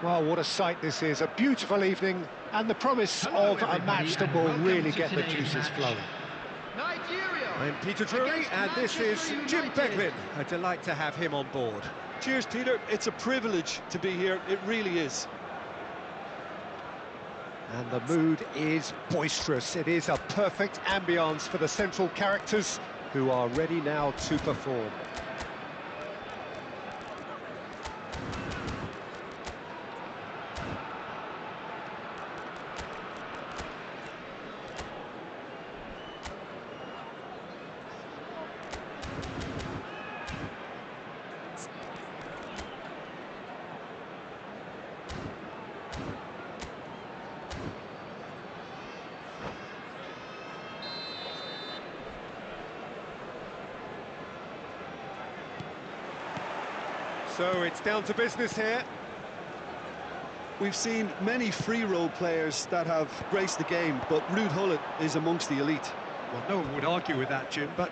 Well, what a sight this is. A beautiful evening and the promise of a match that will really get the juices flowing. Nigeria. I'm Peter Drury and this is Jim Beglin. A delight to have him on board. Cheers, Peter. It's a privilege to be here. It really is. And the mood is boisterous. It is a perfect ambience for the central characters who are ready now to perform. So it's down to business here. We've seen many free role players that have graced the game, but Ruud Gullit is amongst the elite. Well, no one would argue with that, Jim, but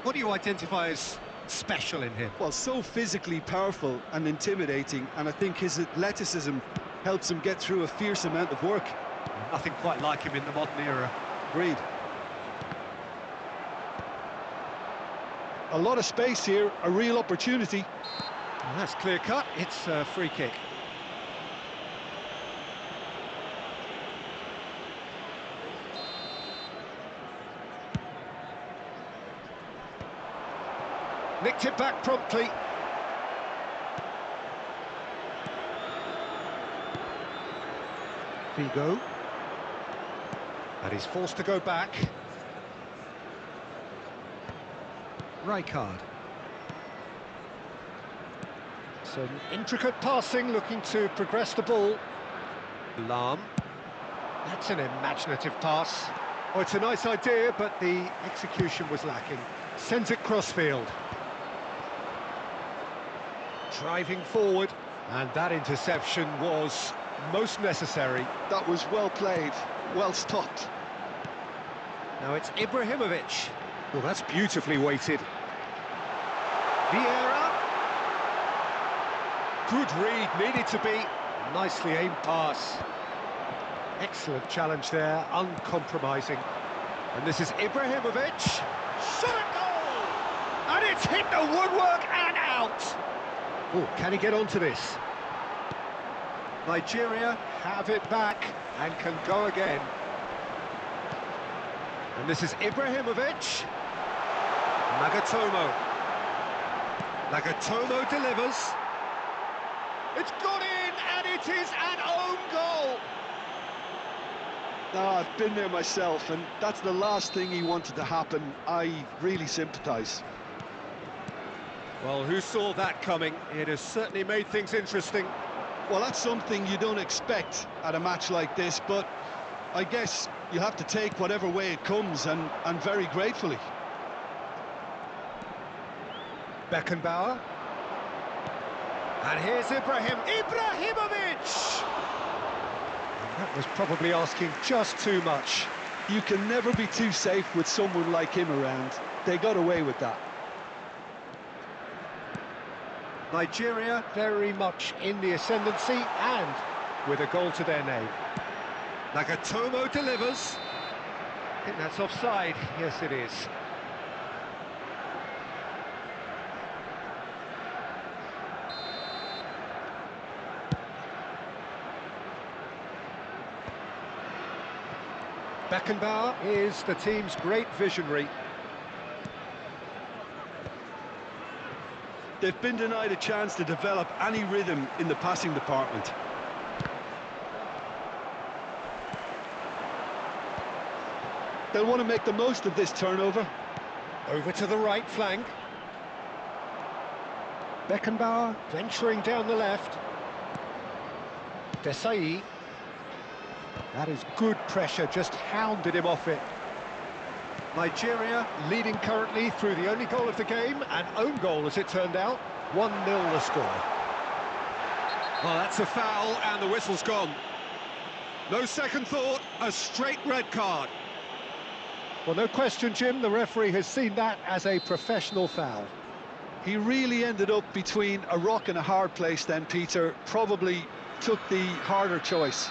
what do you identify as special in him? Well, so physically powerful and intimidating, and I think his athleticism helps him get through a fierce amount of work. Nothing quite like him in the modern era. Agreed. A lot of space here, a real opportunity. Well, that's clear cut. It's a free kick. Nicked it back promptly. Figo. And he's forced to go back. Rijkaard. Some intricate passing, looking to progress the ball. Lahm. That's an imaginative pass. Oh, it's a nice idea, but the execution was lacking. Sends it crossfield. Driving forward, and that interception was most necessary. That was well played, well stopped. Now it's Ibrahimovic. Well, that's beautifully weighted. Vieira. Good read, needed to be. Nicely aimed pass. Excellent challenge there, uncompromising. And this is Ibrahimovic. Shot at goal! And it's hit the woodwork and out! Oh, can he get onto this? Nigeria have it back and can go again. And this is Ibrahimovic. Nagatomo. Nagatomo delivers. It's got in, and it is an own goal. No, I've been there myself, and that's the last thing he wanted to happen. I really sympathise. Well, who saw that coming? It has certainly made things interesting. Well, that's something you don't expect at a match like this, but I guess you have to take whatever way it comes, and very gratefully. Beckenbauer. And here's Ibrahimovic! That was probably asking just too much. You can never be too safe with someone like him around. They got away with that. Nigeria very much in the ascendancy and with a goal to their name. Nagatomo delivers. I think that's offside. Yes, it is. Beckenbauer is the team's great visionary. They've been denied a chance to develop any rhythm in the passing department. They'll want to make the most of this turnover. Over to the right flank. Beckenbauer venturing down the left. Desai. That is good pressure, just hounded him off it. Nigeria leading currently through the only goal of the game, an own goal as it turned out. 1-0 the score. Well, that's a foul and the whistle's gone. No second thought, a straight red card. Well, no question, Jim, the referee has seen that as a professional foul. He really ended up between a rock and a hard place then, Peter. Probably took the harder choice.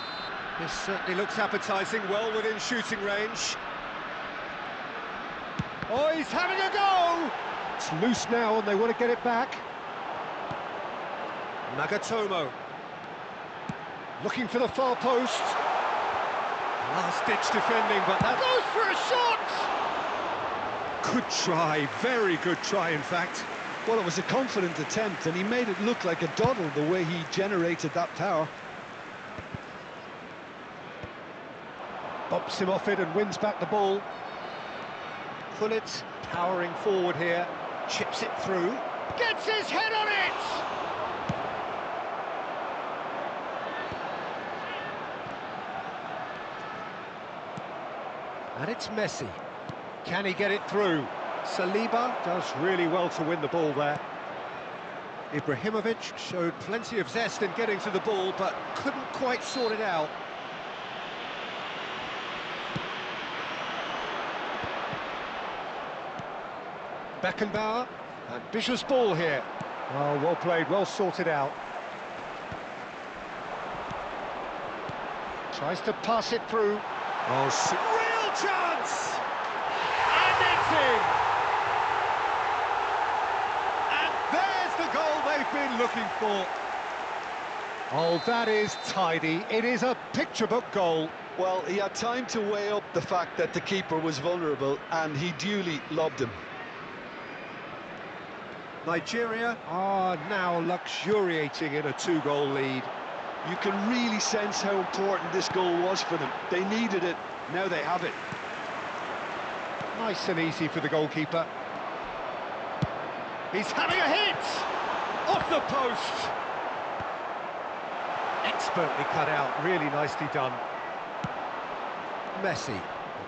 This certainly looks appetising, well within shooting range. Oh, he's having a go! It's loose now and they want to get it back. Nagatomo. Looking for the far post. Last-ditch defending, but that goes for a shot! Good try, very good try, in fact. Well, it was a confident attempt, and he made it look like a doddle the way he generated that power. Bumps him off it and wins back the ball. Pullet powering forward here, chips it through, gets his head on it! And it's Messi. Can he get it through? Saliba does really well to win the ball there. Ibrahimovic showed plenty of zest in getting to the ball, but couldn't quite sort it out. Beckenbauer, ambitious ball here. Oh, well played, well sorted out. Tries to pass it through. Oh, real chance! And it's in! And there's the goal they've been looking for. Oh, that is tidy. It is a picture-book goal. Well, he had time to weigh up the fact that the keeper was vulnerable, and he duly lobbed him. Nigeria are now luxuriating in a two-goal lead. You can really sense how important this goal was for them. They needed it, now they have it. Nice and easy for the goalkeeper. He's having a hit! Off the post! Expertly cut out, really nicely done. Messi,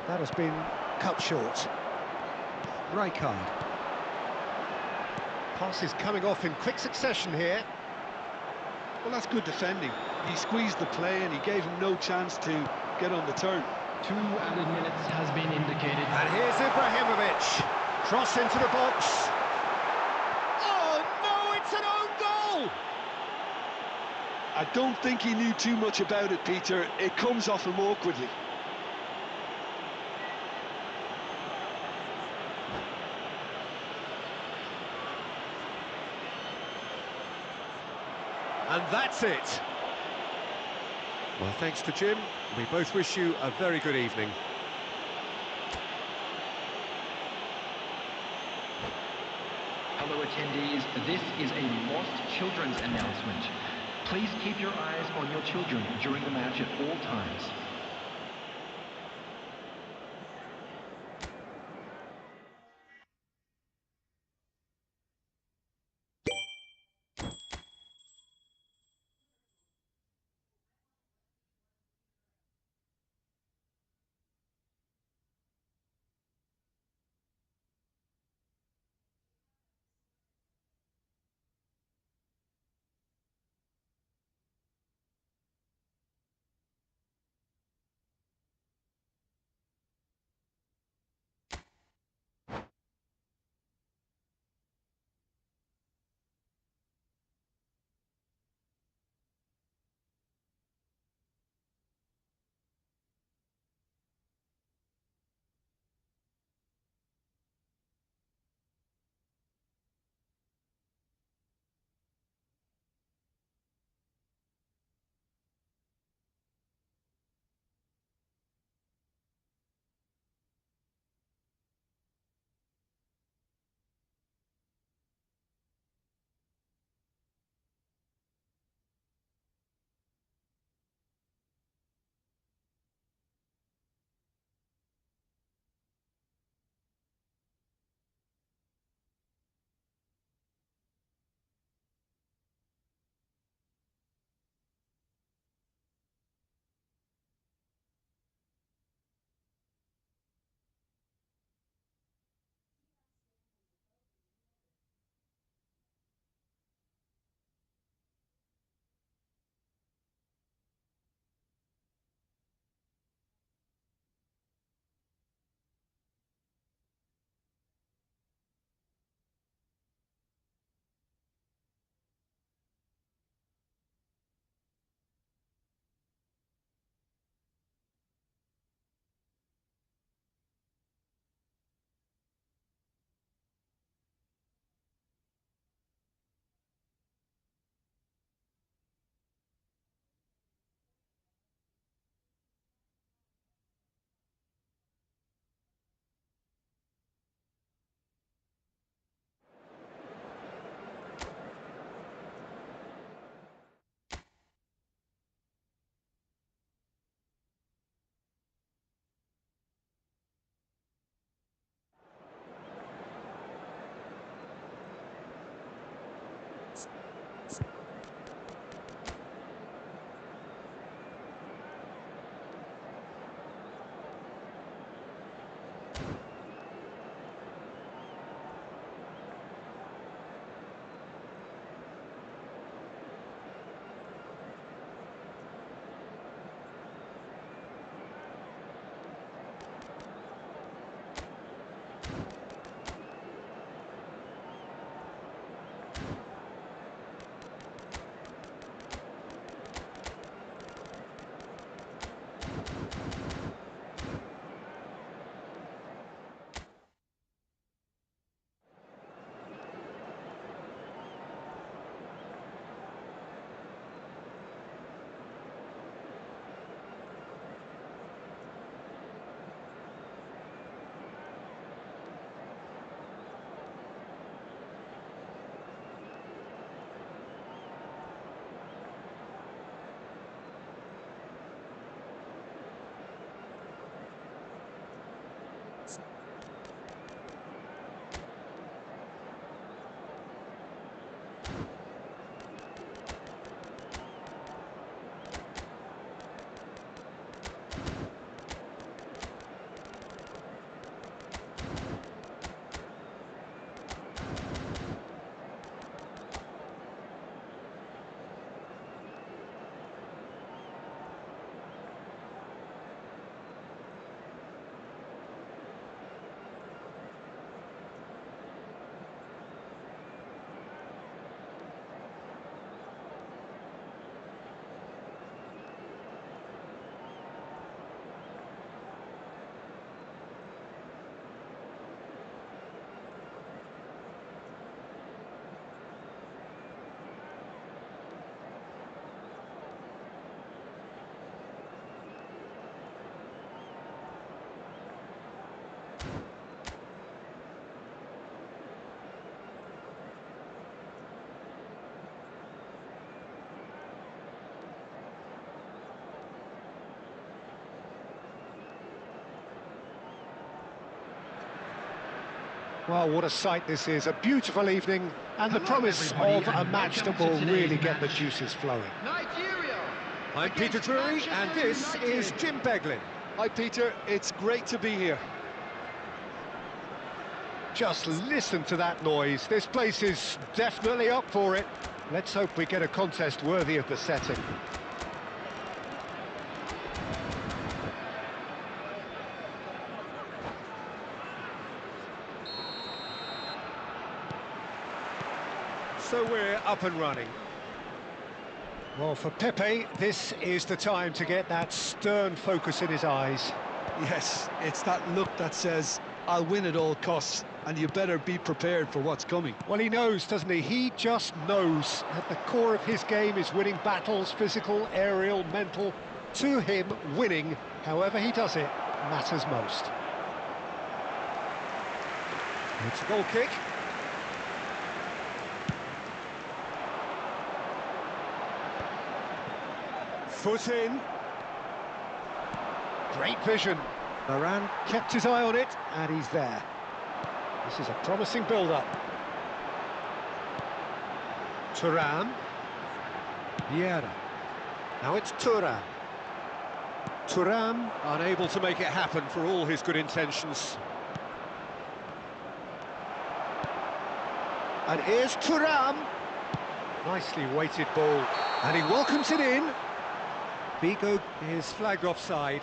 that has been cut short. Rijkaard. Passes coming off in quick succession here. Well, that's good defending. He squeezed the play and he gave him no chance to get on the turn. 2 added minutes has been indicated. And here's Ibrahimovic. Cross into the box. Oh, no, it's an own goal! I don't think he knew too much about it, Peter. It comes off him awkwardly. And that's it. Well, thanks to Jim. We both wish you a very good evening. Fellow attendees, this is a lost children's announcement. Please keep your eyes on your children during the match at all times. Well, what a sight this is, a beautiful evening, and the promise everybody, of a and match that welcome will to really today's get the match. juices flowing. Nigeria. I'm Peter against Drury, and Manchester this United. is Jim Beglin. Hi, Peter. It's great to be here. Just listen to that noise. This place is definitely up for it. Let's hope we get a contest worthy of the setting. So we're up and running. Well, for Pepe, this is the time to get that stern focus in his eyes. Yes, it's that look that says, I'll win at all costs, and you better be prepared for what's coming. Well, he knows, doesn't he? He just knows. At the core of his game is winning battles, physical, aerial, mental. To him, winning, however he does it, matters most. It's a goal kick. Foot in. Great vision. Varane kept his eye on it, and he's there. This is a promising build-up. Thuram. Vieira. Now it's Thuram. Thuram unable to make it happen for all his good intentions. And here's Thuram. Nicely weighted ball. And he welcomes it in. Figo is flagged offside.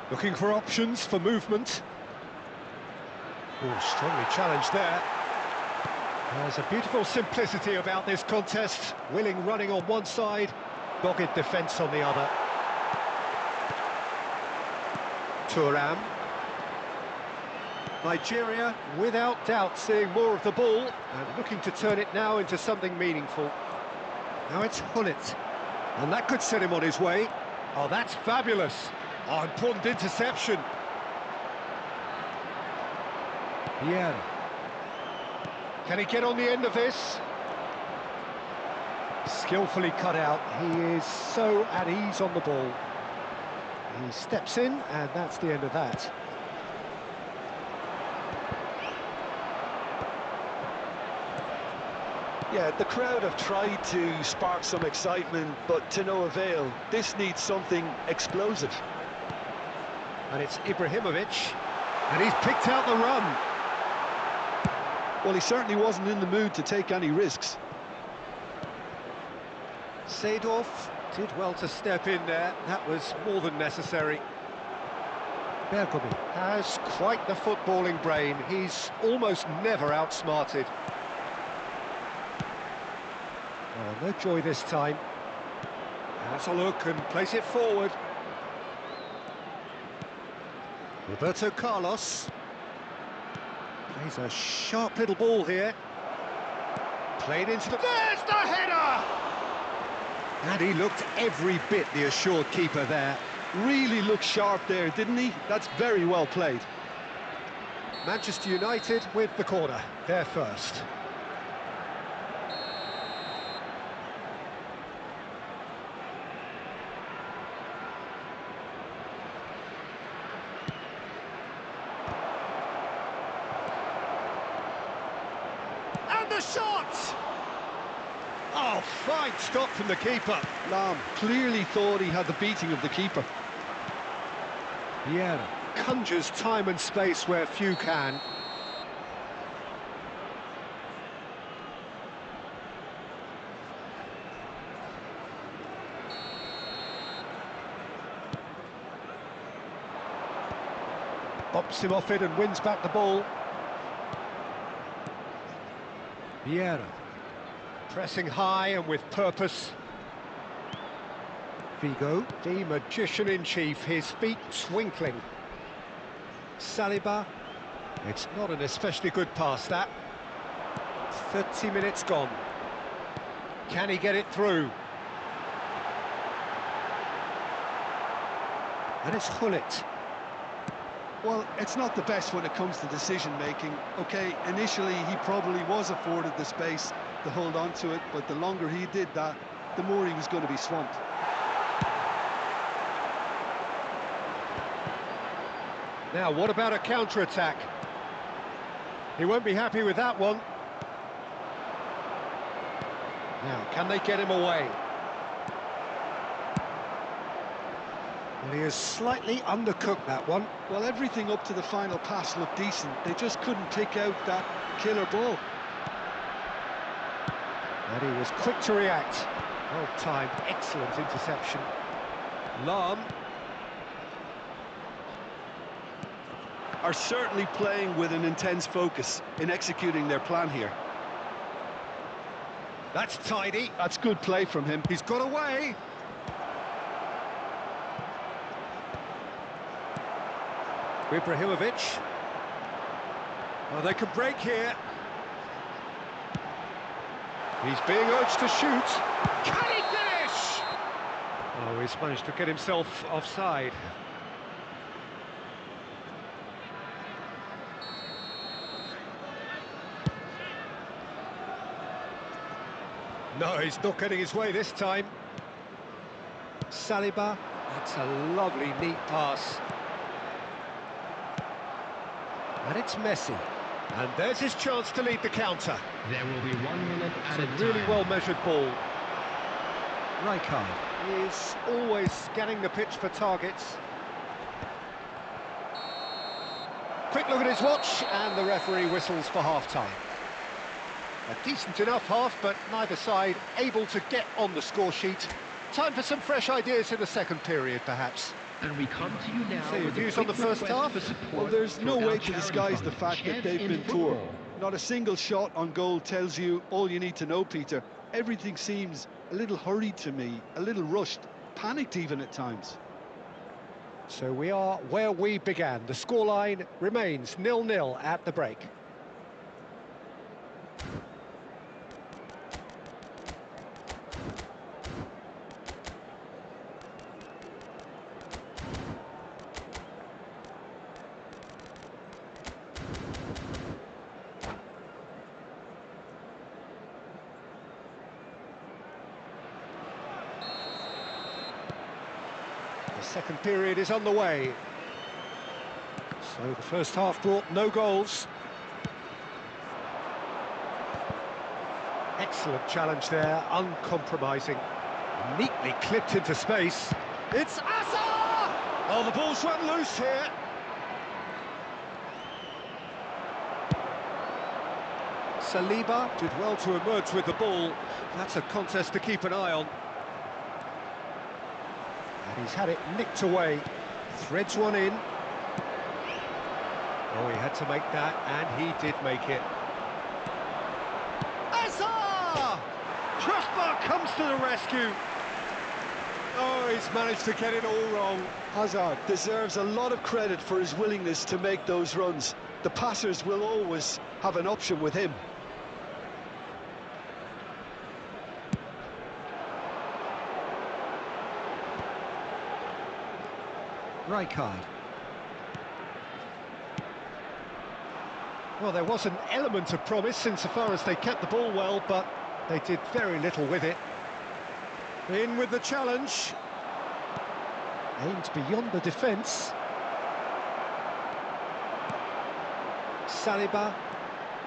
Looking for options for movement. Oh, strongly challenged there. There's a beautiful simplicity about this contest. Willing running on one side, dogged defence on the other. Thuram. Nigeria, without doubt, seeing more of the ball and looking to turn it now into something meaningful. Now it's Hullet, and that could set him on his way. Oh, that's fabulous. Oh, important interception. Vieira. Can he get on the end of this? Skillfully cut out. He is so at ease on the ball. He steps in, and that's the end of that. Yeah, the crowd have tried to spark some excitement, but to no avail. This needs something explosive. And it's Ibrahimovic, and he's picked out the run. Well, he certainly wasn't in the mood to take any risks. Seedorf did well to step in there. That was more than necessary. Bergomi has quite the footballing brain. He's almost never outsmarted. Oh, no joy this time. That's a look and place it forward. Roberto Carlos plays a sharp little ball here. Played into the... There's the header! And he looked every bit the assured keeper there. Really looked sharp there, didn't he? That's very well played. Manchester United with the corner, they're first. And the shot! Oh, fine stop from the keeper. Lam clearly thought he had the beating of the keeper. Vieira conjures time and space where few can. Bops him off it and wins back the ball. Vieira pressing high and with purpose. Figo, the magician-in-chief, his feet twinkling. Saliba, it's not an especially good pass, that. 30 minutes gone. Can he get it through? And it's Hullet. Well, it's not the best when it comes to decision-making. Okay, initially he probably was afforded the space to hold on to it, but the longer he did that, the more he was going to be swamped. Now, what about a counter-attack? He won't be happy with that one. Now, can they get him away? Well, he has slightly undercooked that one. Well, everything up to the final pass looked decent. They just couldn't pick out that killer ball. And he was quick to react. Well timed, excellent interception. Lahm. Are certainly playing with an intense focus in executing their plan here. That's tidy. That's good play from him. He's got away. Ibrahimovic. Oh, they could break here. He's being urged to shoot. Can he finish? Oh, he's managed to get himself offside. No, he's not getting his way this time. Saliba. That's a lovely, neat pass. And it's Messi. And there's his chance to lead the counter. There will be 1 minute It's added a really time. well-measured ball. Rijkaard is always scanning the pitch for targets. Quick look at his watch, and the referee whistles for half-time. A decent enough half, but neither side able to get on the score sheet. Time for some fresh ideas in the second period, perhaps. And we come to you now So your with a views on quick the first request half? for support Well, there's no for our way to charity disguise fund, the fact that Chance they've in been poor. Football. Not a single shot on goal tells you all you need to know, Peter. Everything seems a little hurried to me, a little rushed, panicked even at times. So we are where we began. The scoreline remains 0-0 at the break. The second period is underway. So the first half brought no goals. Excellent challenge there, uncompromising. Neatly clipped into space. It's Asa! Oh, the ball's run loose here. Saliba did well to emerge with the ball. That's a contest to keep an eye on. And he's had it nicked away. Threads one in. Oh, he had to make that, and he did make it. Asa! Truffbach comes to the rescue. Oh, he's managed to get it all wrong. Hazard deserves a lot of credit for his willingness to make those runs. The passers will always have an option with him. Rijkaard. Well, there was an element of promise insofar as they kept the ball well, but they did very little with it. In with the challenge. Aimed beyond the defence. Saliba.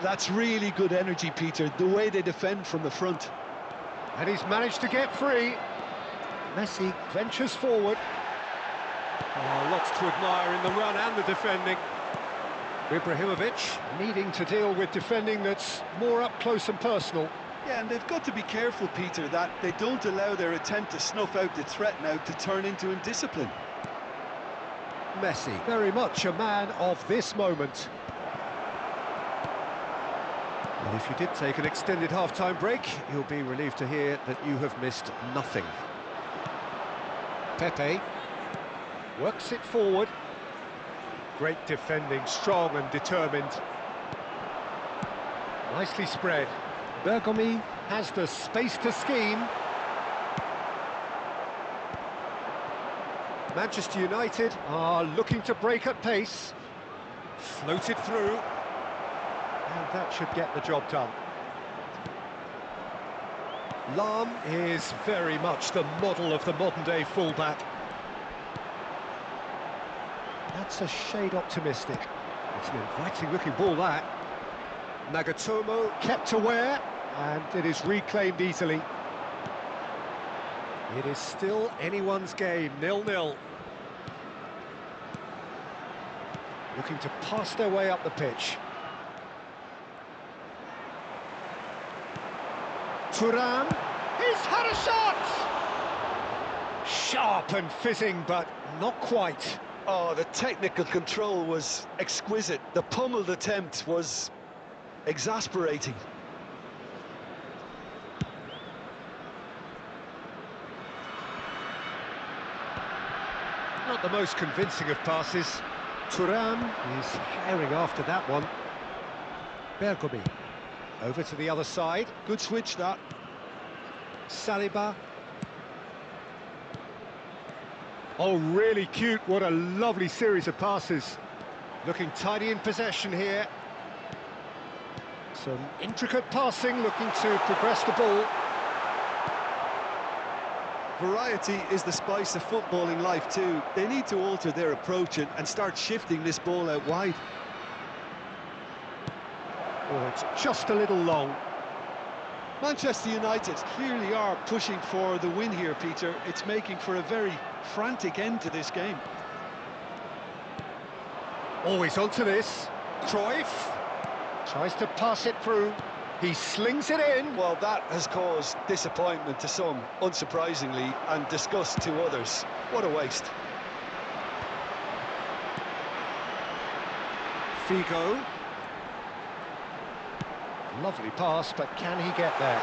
That's really good energy, Peter, the way they defend from the front. And he's managed to get free. Messi ventures forward. Oh, lots to admire in the run and the defending. Ibrahimovic needing to deal with defending that's more up close and personal. Yeah, and they've got to be careful, Peter, that they don't allow their attempt to snuff out the threat now to turn into indiscipline. Messi, very much a man of this moment. Well, if you did take an extended half-time break, you'll be relieved to hear that you have missed nothing. Pepe works it forward. Great defending, strong and determined. Nicely spread. Bergomi has the space to scheme. Manchester United are looking to break at pace. Floated through, and that should get the job done. Lahm is very much the model of the modern-day fullback. That's a shade optimistic. It's an inviting-looking ball, that. Nagatomo kept aware, and it is reclaimed easily. It is still anyone's game, 0-0. Looking to pass their way up the pitch. Thuram, he's had a shot! Sharp and fizzing, but not quite. Oh, the technical control was exquisite. The pummeled attempt was exasperating. Not the most convincing of passes. Thuram is herring after that one. Bergomi over to the other side. Good switch, that. Saliba. Oh, really cute. What a lovely series of passes. Looking tidy in possession here. Some intricate passing, looking to progress the ball. Variety is the spice of footballing life too. They need to alter their approach and start shifting this ball out wide. Oh, it's just a little long. Manchester United clearly are pushing for the win here, Peter. It's making for a very frantic end to this game. Always onto this. Cruyff tries to pass it through. He slings it in. Well, that has caused disappointment to some, unsurprisingly, and disgust to others. What a waste. Figo. Lovely pass, but can he get there?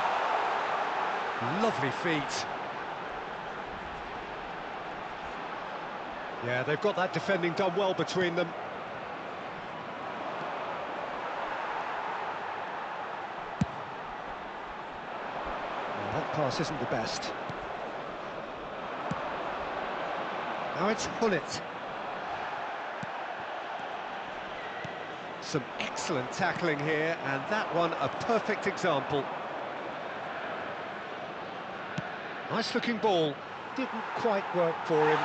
Lovely feet. Yeah, they've got that defending done well between them. Well, that pass isn't the best. Now it's Hullet. Some excellent tackling here, and that one a perfect example. Nice looking ball, didn't quite work for him.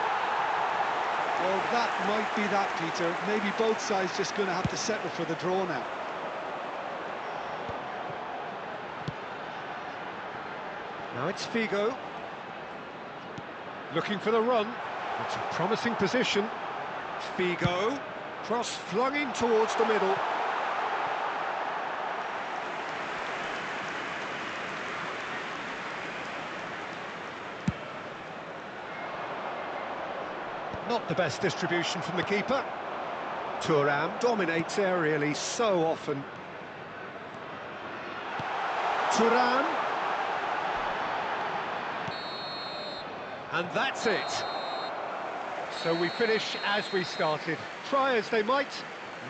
Well, that might be that, Peter. Maybe both sides just going to have to settle for the draw now. Now it's Figo. Looking for the run. It's a promising position. Figo. Cross flung in towards the middle. Not the best distribution from the keeper. Thuram dominates aerially so often. Thuram. And that's it. So we finish as we started. Try as they might,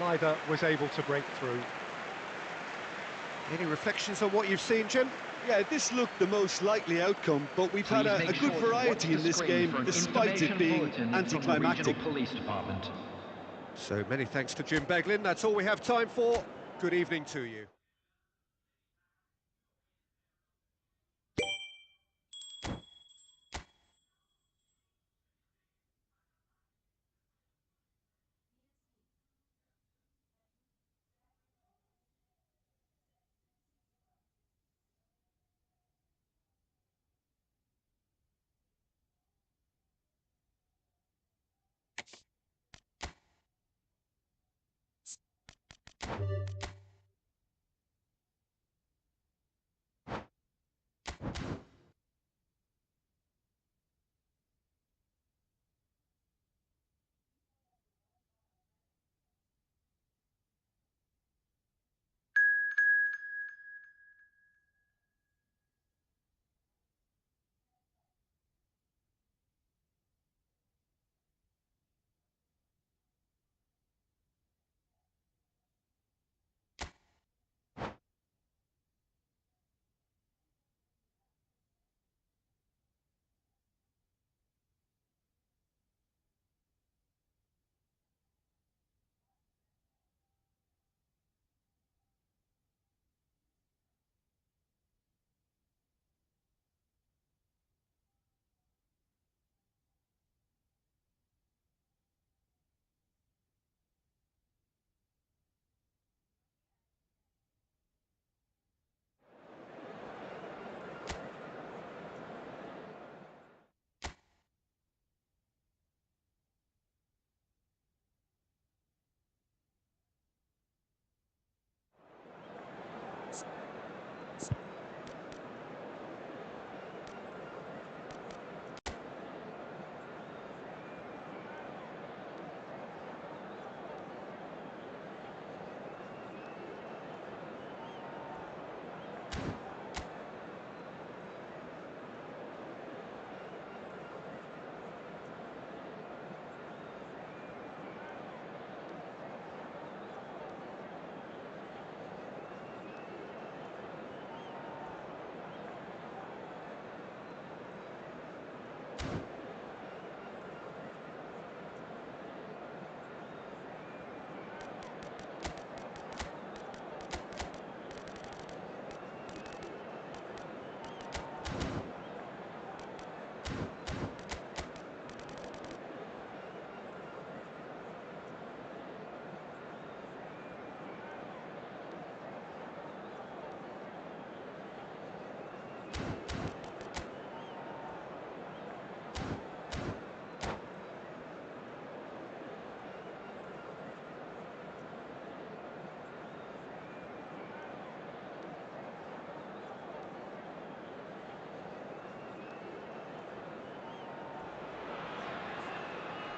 neither was able to break through. Any reflections on what you've seen, Jim? Yeah, this looked the most likely outcome, but we've had a good variety in this game, despite it being anticlimactic. Police Department. So many thanks to Jim Beglin. That's all we have time for. Good evening to you.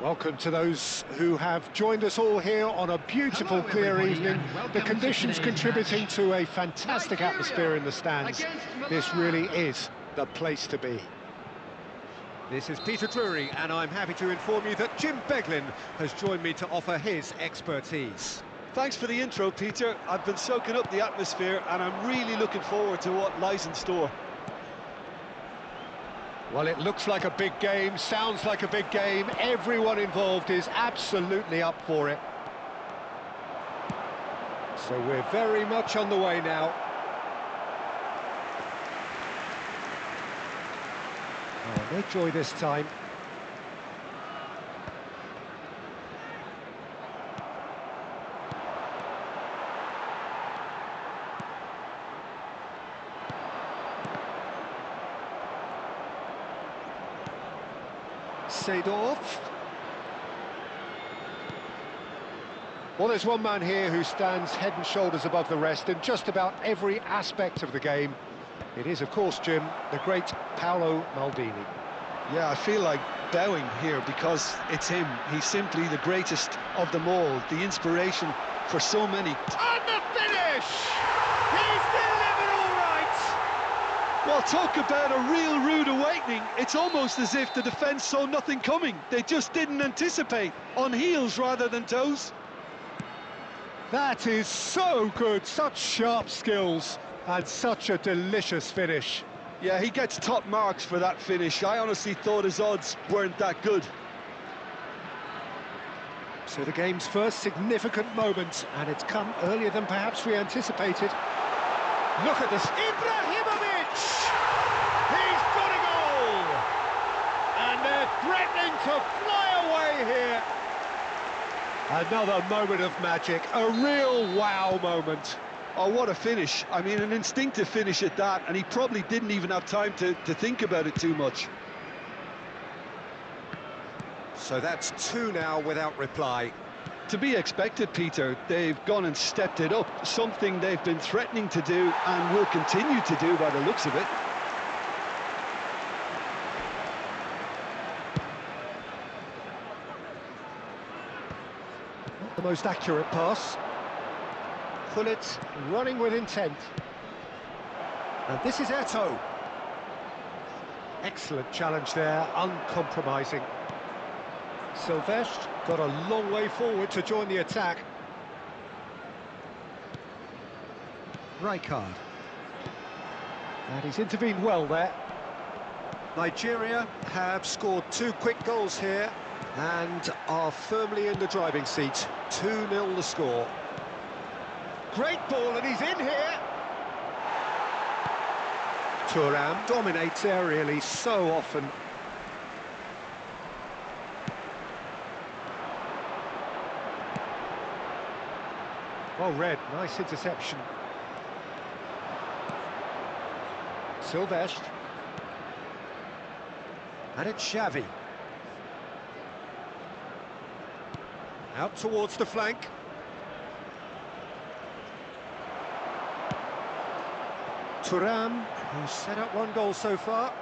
Welcome to those who have joined us all here on a beautiful, Hello, clear everybody, evening. and welcome The to conditions today's contributing match. to a fantastic Nigeria atmosphere in the stands. against This Milan. really is the place to be. This is Peter Drury, and I'm happy to inform you that Jim Beglin has joined me to offer his expertise. Thanks for the intro, Peter. I've been soaking up the atmosphere and I'm really looking forward to what lies in store. Well, it looks like a big game, sounds like a big game. Everyone involved is absolutely up for it. So we're very much on the way now. Oh, no joy this time. Seedorf. Well, there's one man here who stands head and shoulders above the rest in just about every aspect of the game. It is, of course, Jim, the great Paolo Maldini. Yeah, I feel like bowing here because it's him. He's simply the greatest of them all, the inspiration for so many. And the finish! He's delivered all right! Well, talk about a real rude awakening. It's almost as if the defence saw nothing coming. They just didn't anticipate, on heels rather than toes. That is so good, such sharp skills, and such a delicious finish. Yeah, he gets top marks for that finish. I honestly thought his odds weren't that good. So the game's first significant moment, and it's come earlier than perhaps we anticipated. Look at this, Ibrahimovic! He's got a goal! And they're threatening to fly away here. Another moment of magic, a real wow moment. Oh, what a finish. I mean, an instinctive finish at that, and he probably didn't even have time to think about it too much. So that's two now without reply. To be expected, Peter. They've gone and stepped it up, something they've been threatening to do and will continue to do by the looks of it. Not the most accurate pass. Gullit running with intent. And this is Eto'o. Excellent challenge there, uncompromising. Silvestre got a long way forward to join the attack. Rijkaard. And he's intervened well there. Nigeria have scored two quick goals here and are firmly in the driving seat. 2-0 the score. Great ball, and he's in here. Thuram dominates aerially so often. Well read, nice interception. Silvestre. And it's Xavi. Out towards the flank. Thuram, who's set up one goal so far.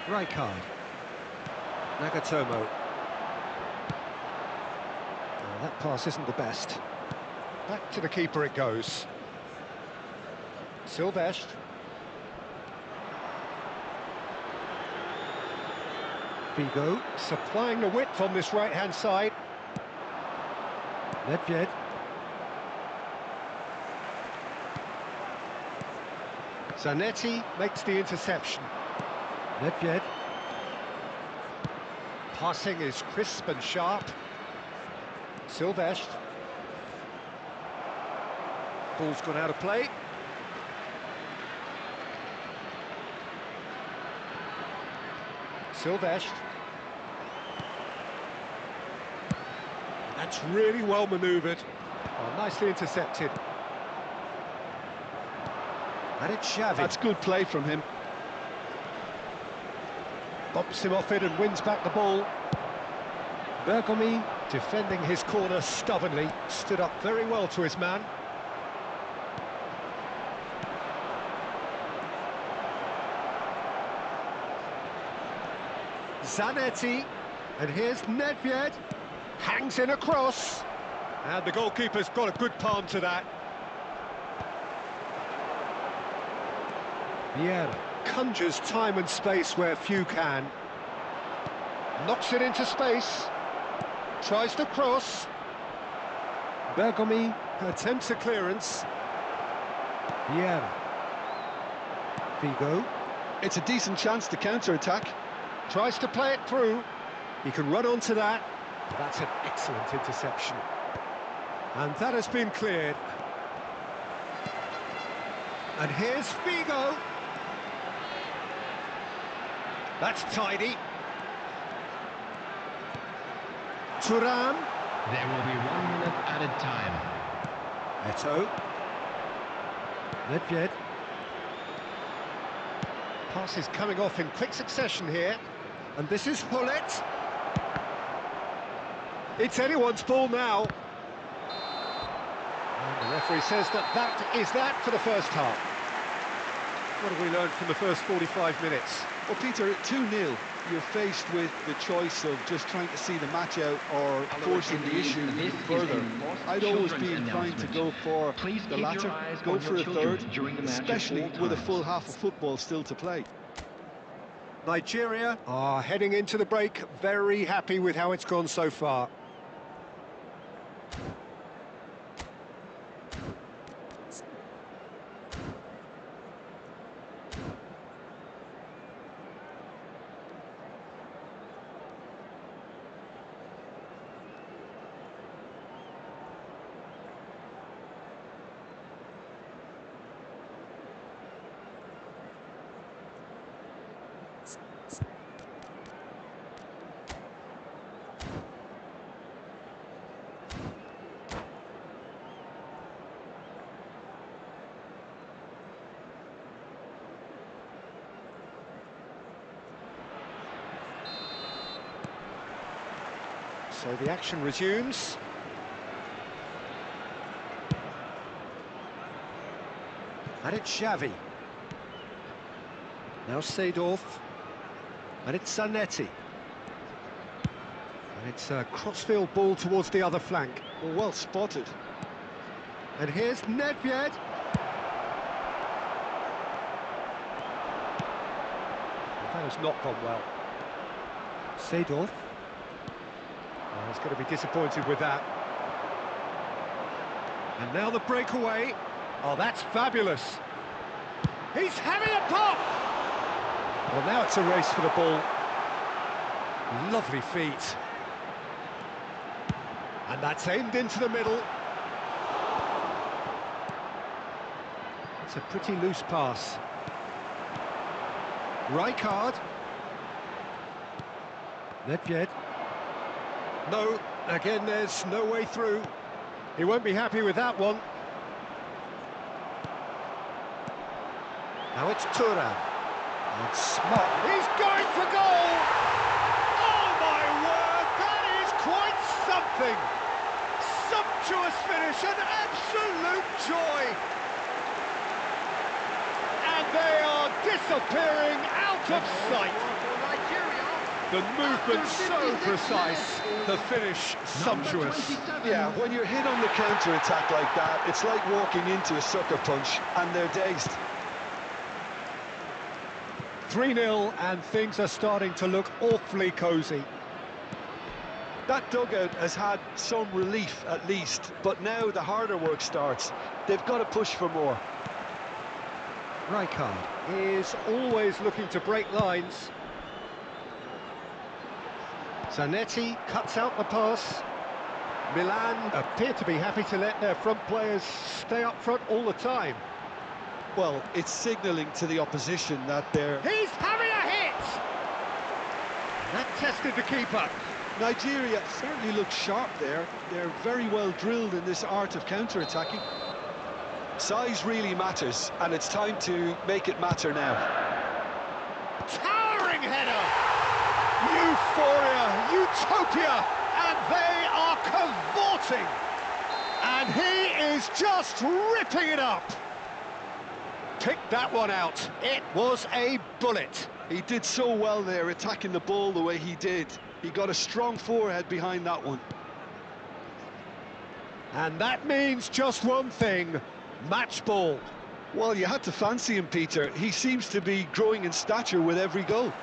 Rijkaard. Nagatomo. Oh, that pass isn't the best. Back to the keeper it goes. Silvestre. Figo supplying the width on this right-hand side. Nedved. Zanetti makes the interception. Nedved. Passing is crisp and sharp. Silvestre. Ball's gone out of play. Silvestre. That's really well manoeuvred. Oh, nicely intercepted. And it's Xavi. That's good play from him. Bumps him off it and wins back the ball. Bergomi, defending his corner stubbornly, stood up very well to his man. Zanetti, and here's Nedved, hangs in a cross, and the goalkeeper's got a good palm to that. Vieira conjures time and space where few can. Knocks it into space, tries to cross. Bergomi attempts a clearance. Vieira. Figo. It's a decent chance to counter-attack. Tries to play it through. He can run onto that. That's an excellent interception. And that has been cleared. And here's Figo. That's tidy. Thuram. There will be 1 minute added time. Eto'o. Nedved. Pass is coming off in quick succession here. And this is Hullet. It's anyone's ball now. And the referee says that is that for the first half. What have we learned from the first 45 minutes? Well, Peter, 2-0, you're faced with the choice of just trying to see the match out or forcing the issue even further. I'd always be inclined to go for the latter, go for a third, especially with a full half of football still to play. Nigeria are heading into the break, very happy with how it's gone so far. So the action resumes. And it's Xavi. Now Seedorf. And it's Zanetti. And it's a crossfield ball towards the other flank. Well spotted. And here's Nedved. That has not gone well. Seedorf. Oh, he's going to be disappointed with that. And now the breakaway. Oh, that's fabulous. He's having a pop! Well, now it's a race for the ball. Lovely feet. And that's aimed into the middle. It's a pretty loose pass. Rijkaard. Nedved. No, again, there's no way through. He won't be happy with that one. Now it's Thuram. And smart. He's going for goal! Oh, my word, that is quite something! Sumptuous finish, an absolute joy! And they are disappearing out of sight. The movement so precise, the finish sumptuous. Yeah, when you're hit on the counter-attack like that, it's like walking into a sucker punch, and they're dazed. 3-0, and things are starting to look awfully cosy. That dugout has had some relief, at least, but now the harder work starts. They've got to push for more. Rijkaard is always looking to break lines. Zanetti cuts out the pass. Milan appear to be happy to let their front players stay up front all the time. Well, it's signalling to the opposition that they're... He's having a hit! That tested the keeper. Nigeria certainly looks sharp there. They're very well drilled in this art of counter-attacking. Size really matters, and it's time to make it matter now. Towering header! Euphoria, utopia, and they are cavorting. And he is just ripping it up. picked that one out. It was a bullet. He did so well there, attacking the ball the way he did. He got a strong forehead behind that one. And that means just one thing, match ball. Well, you had to fancy him, Peter. He seems to be growing in stature with every goal.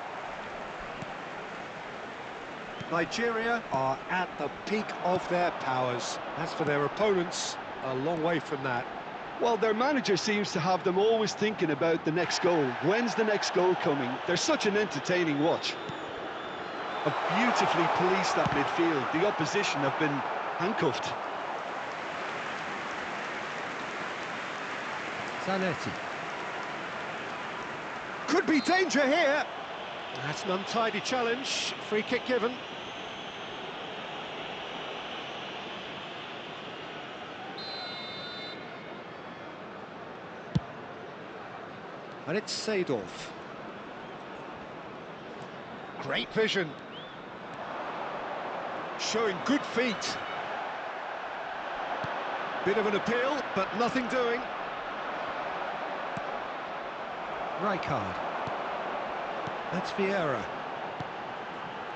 Nigeria are at the peak of their powers. As for their opponents, a long way from that. Well, their manager seems to have them always thinking about the next goal. When's the next goal coming? They're such an entertaining watch. Have beautifully policed that midfield. The opposition have been handcuffed. Zanetti. Could be danger here. That's an untidy challenge. Free kick given. And it's Seedorf. Great vision. Showing good feet. Bit of an appeal, but nothing doing. Rijkaard. That's Vieira.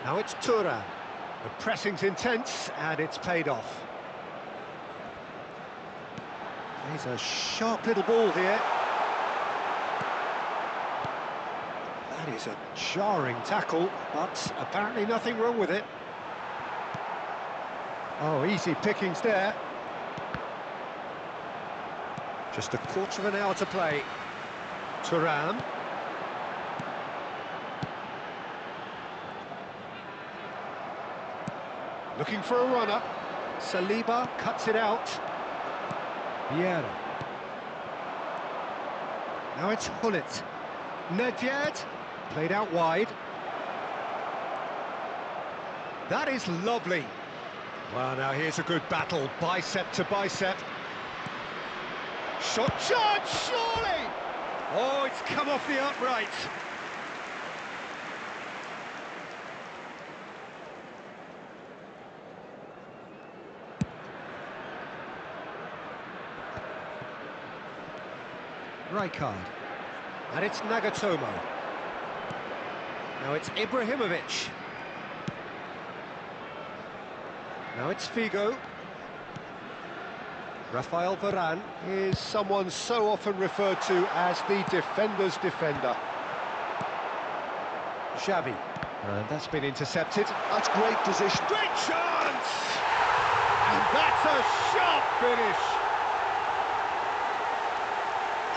Now it's Thuram. The pressing's intense, and it's paid off. There's a sharp little ball here. That is a jarring tackle, but apparently nothing wrong with it. Oh, easy pickings there. Just a quarter of an hour to play. Thuram. Looking for a runner. Saliba cuts it out. Vieira. Now it's Hullet. Nedved. Played out wide. That is lovely. Well, now here's a good battle, bicep to bicep. Shot chance, surely! Oh, it's come off the upright. Rijkaard. And it's Nagatomo. Now it's Ibrahimovic. Now it's Figo. Rafael Varane is someone so often referred to as the defender's defender. Xavi. And that's been intercepted. That's great position. Great chance! And that's a sharp finish.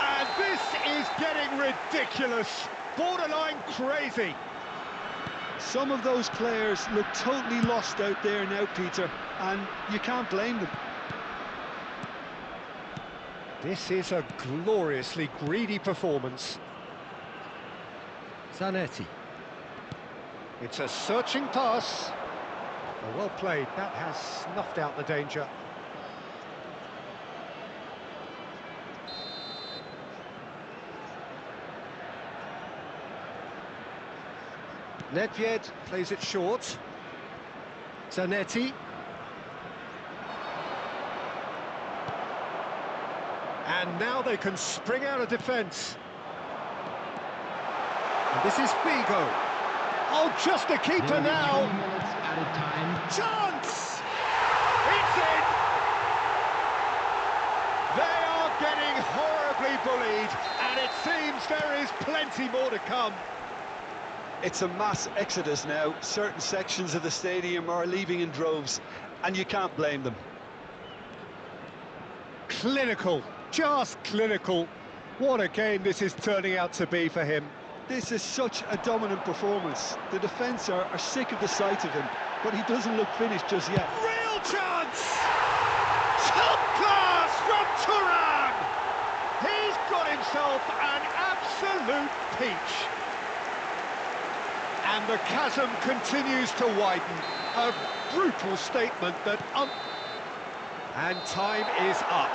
And this is getting ridiculous. Borderline crazy. Some of those players look totally lost out there now, Peter, and you can't blame them. This is a gloriously greedy performance. Zanetti. It's a searching pass. Oh, well played. That has snuffed out the danger. Nedved plays it short. Zanetti. And now they can spring out of defence. And this is Figo. Oh, just a keeper now. Added time. Chance! It's in! They are getting horribly bullied, and it seems there is plenty more to come. It's a mass exodus now. Certain sections of the stadium are leaving in droves, and you can't blame them. Clinical, just clinical. What a game this is turning out to be for him. This is such a dominant performance. The defence are sick of the sight of him, but he doesn't look finished just yet. Real chance! Top class from Thuram! He's got himself an absolute peach. And the chasm continues to widen. A brutal statement that... And time is up.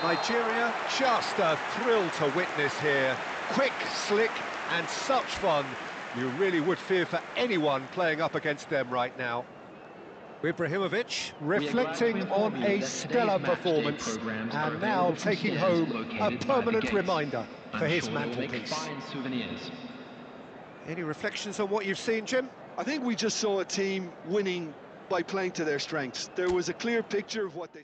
Nigeria, just a thrill to witness here. Quick, slick, and such fun. You really would fear for anyone playing up against them right now. Ibrahimovic reflecting on a stellar performance and now taking home a permanent reminder for his mantelpiece. Any reflections on what you've seen, Jim? I think we just saw a team winning by playing to their strengths. There was a clear picture of what they...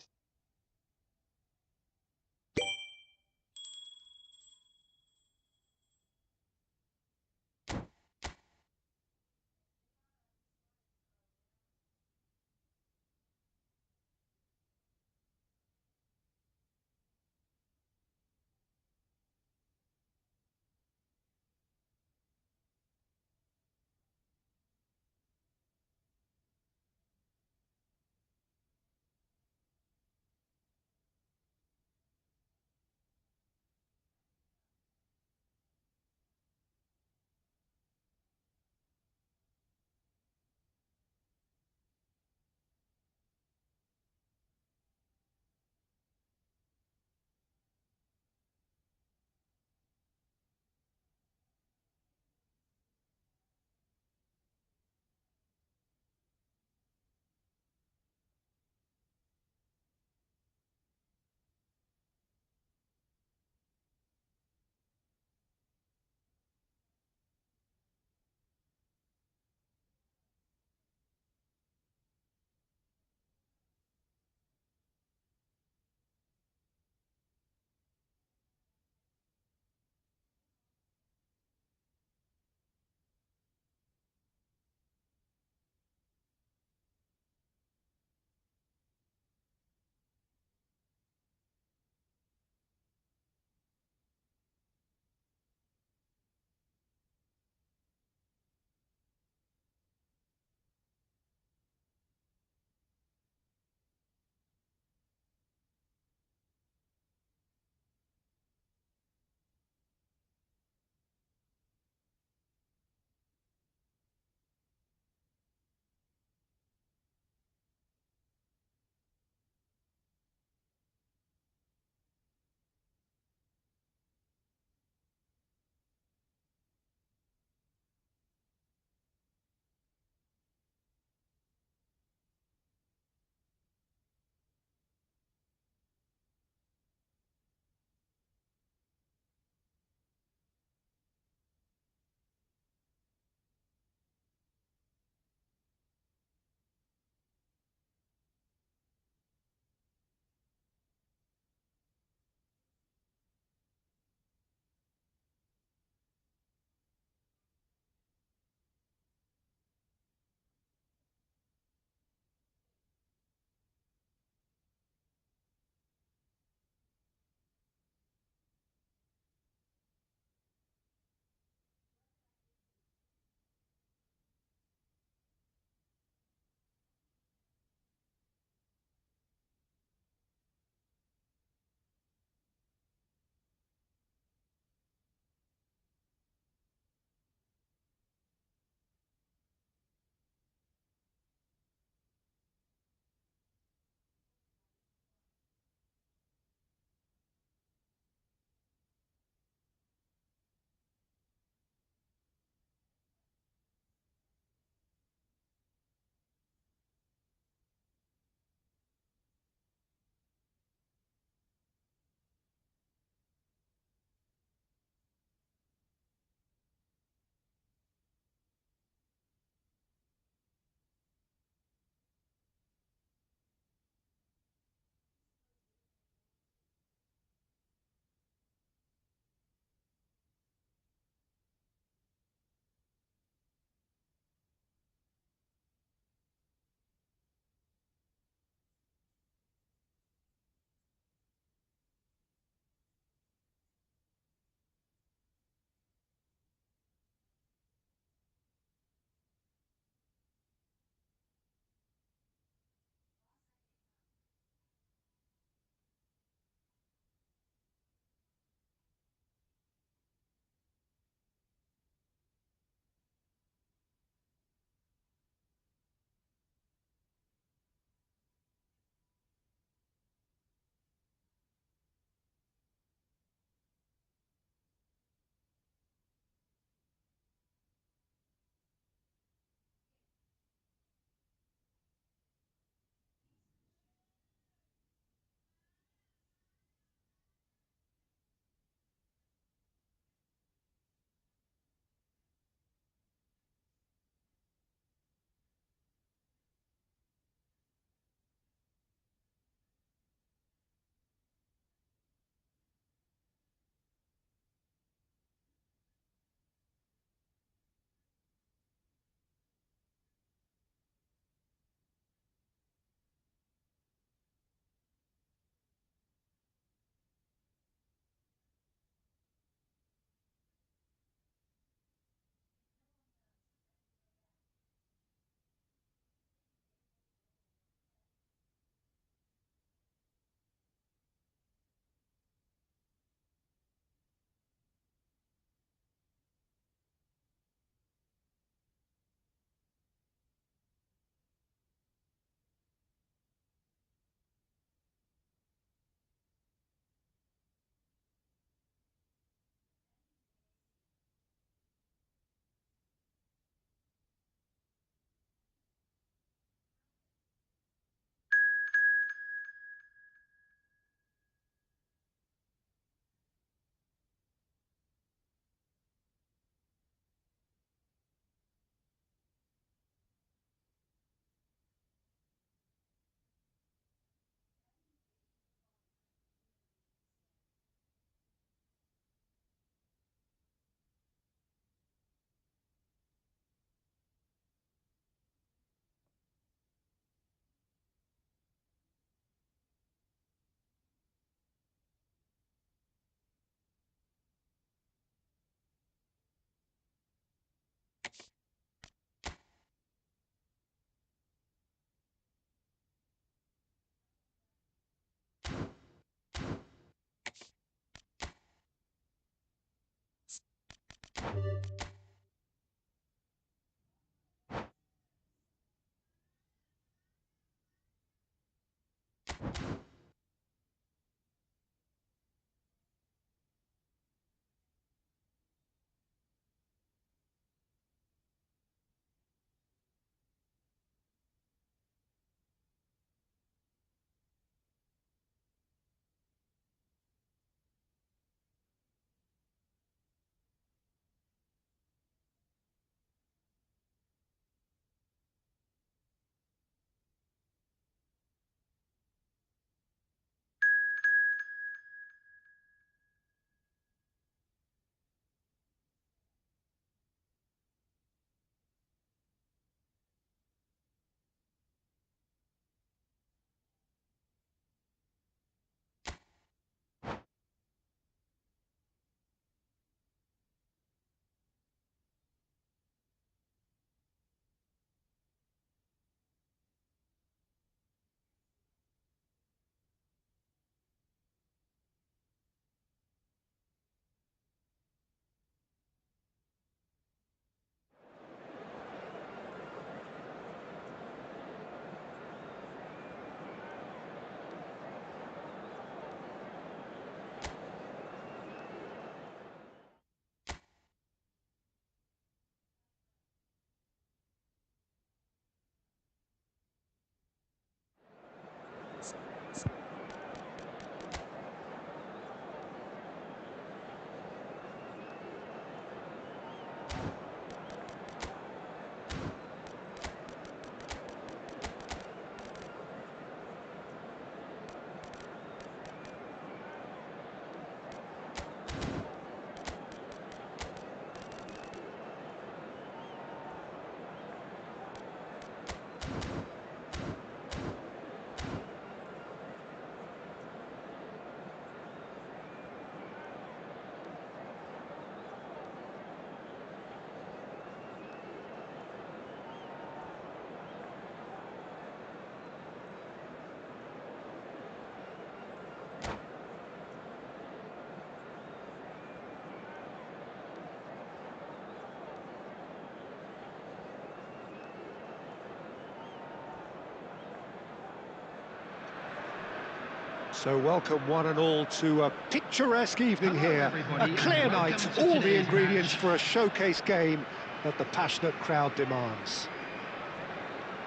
So welcome one and all to a picturesque evening here. A clear night, all the ingredients for a showcase game that the passionate crowd demands.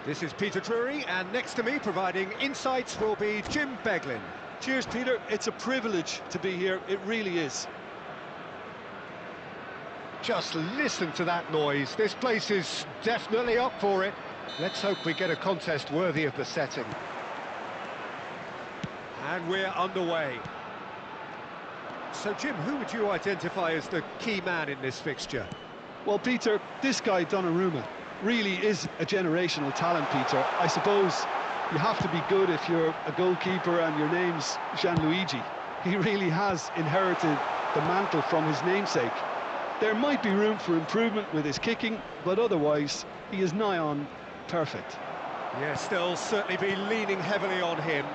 This is Peter Drury, and next to me providing insights will be Jim Beglin. Cheers, Peter. It's a privilege to be here. It really is. Just listen to that noise. This place is definitely up for it. Let's hope we get a contest worthy of the setting. And we're underway. So, Jim, who would you identify as the key man in this fixture? Well, Peter, this guy, Donnarumma, really is a generational talent, Peter. I suppose you have to be good if you're a goalkeeper and your name's Gianluigi. He really has inherited the mantle from his namesake. There might be room for improvement with his kicking, but otherwise, he is nigh on perfect. Yes, they'll certainly be leaning heavily on him.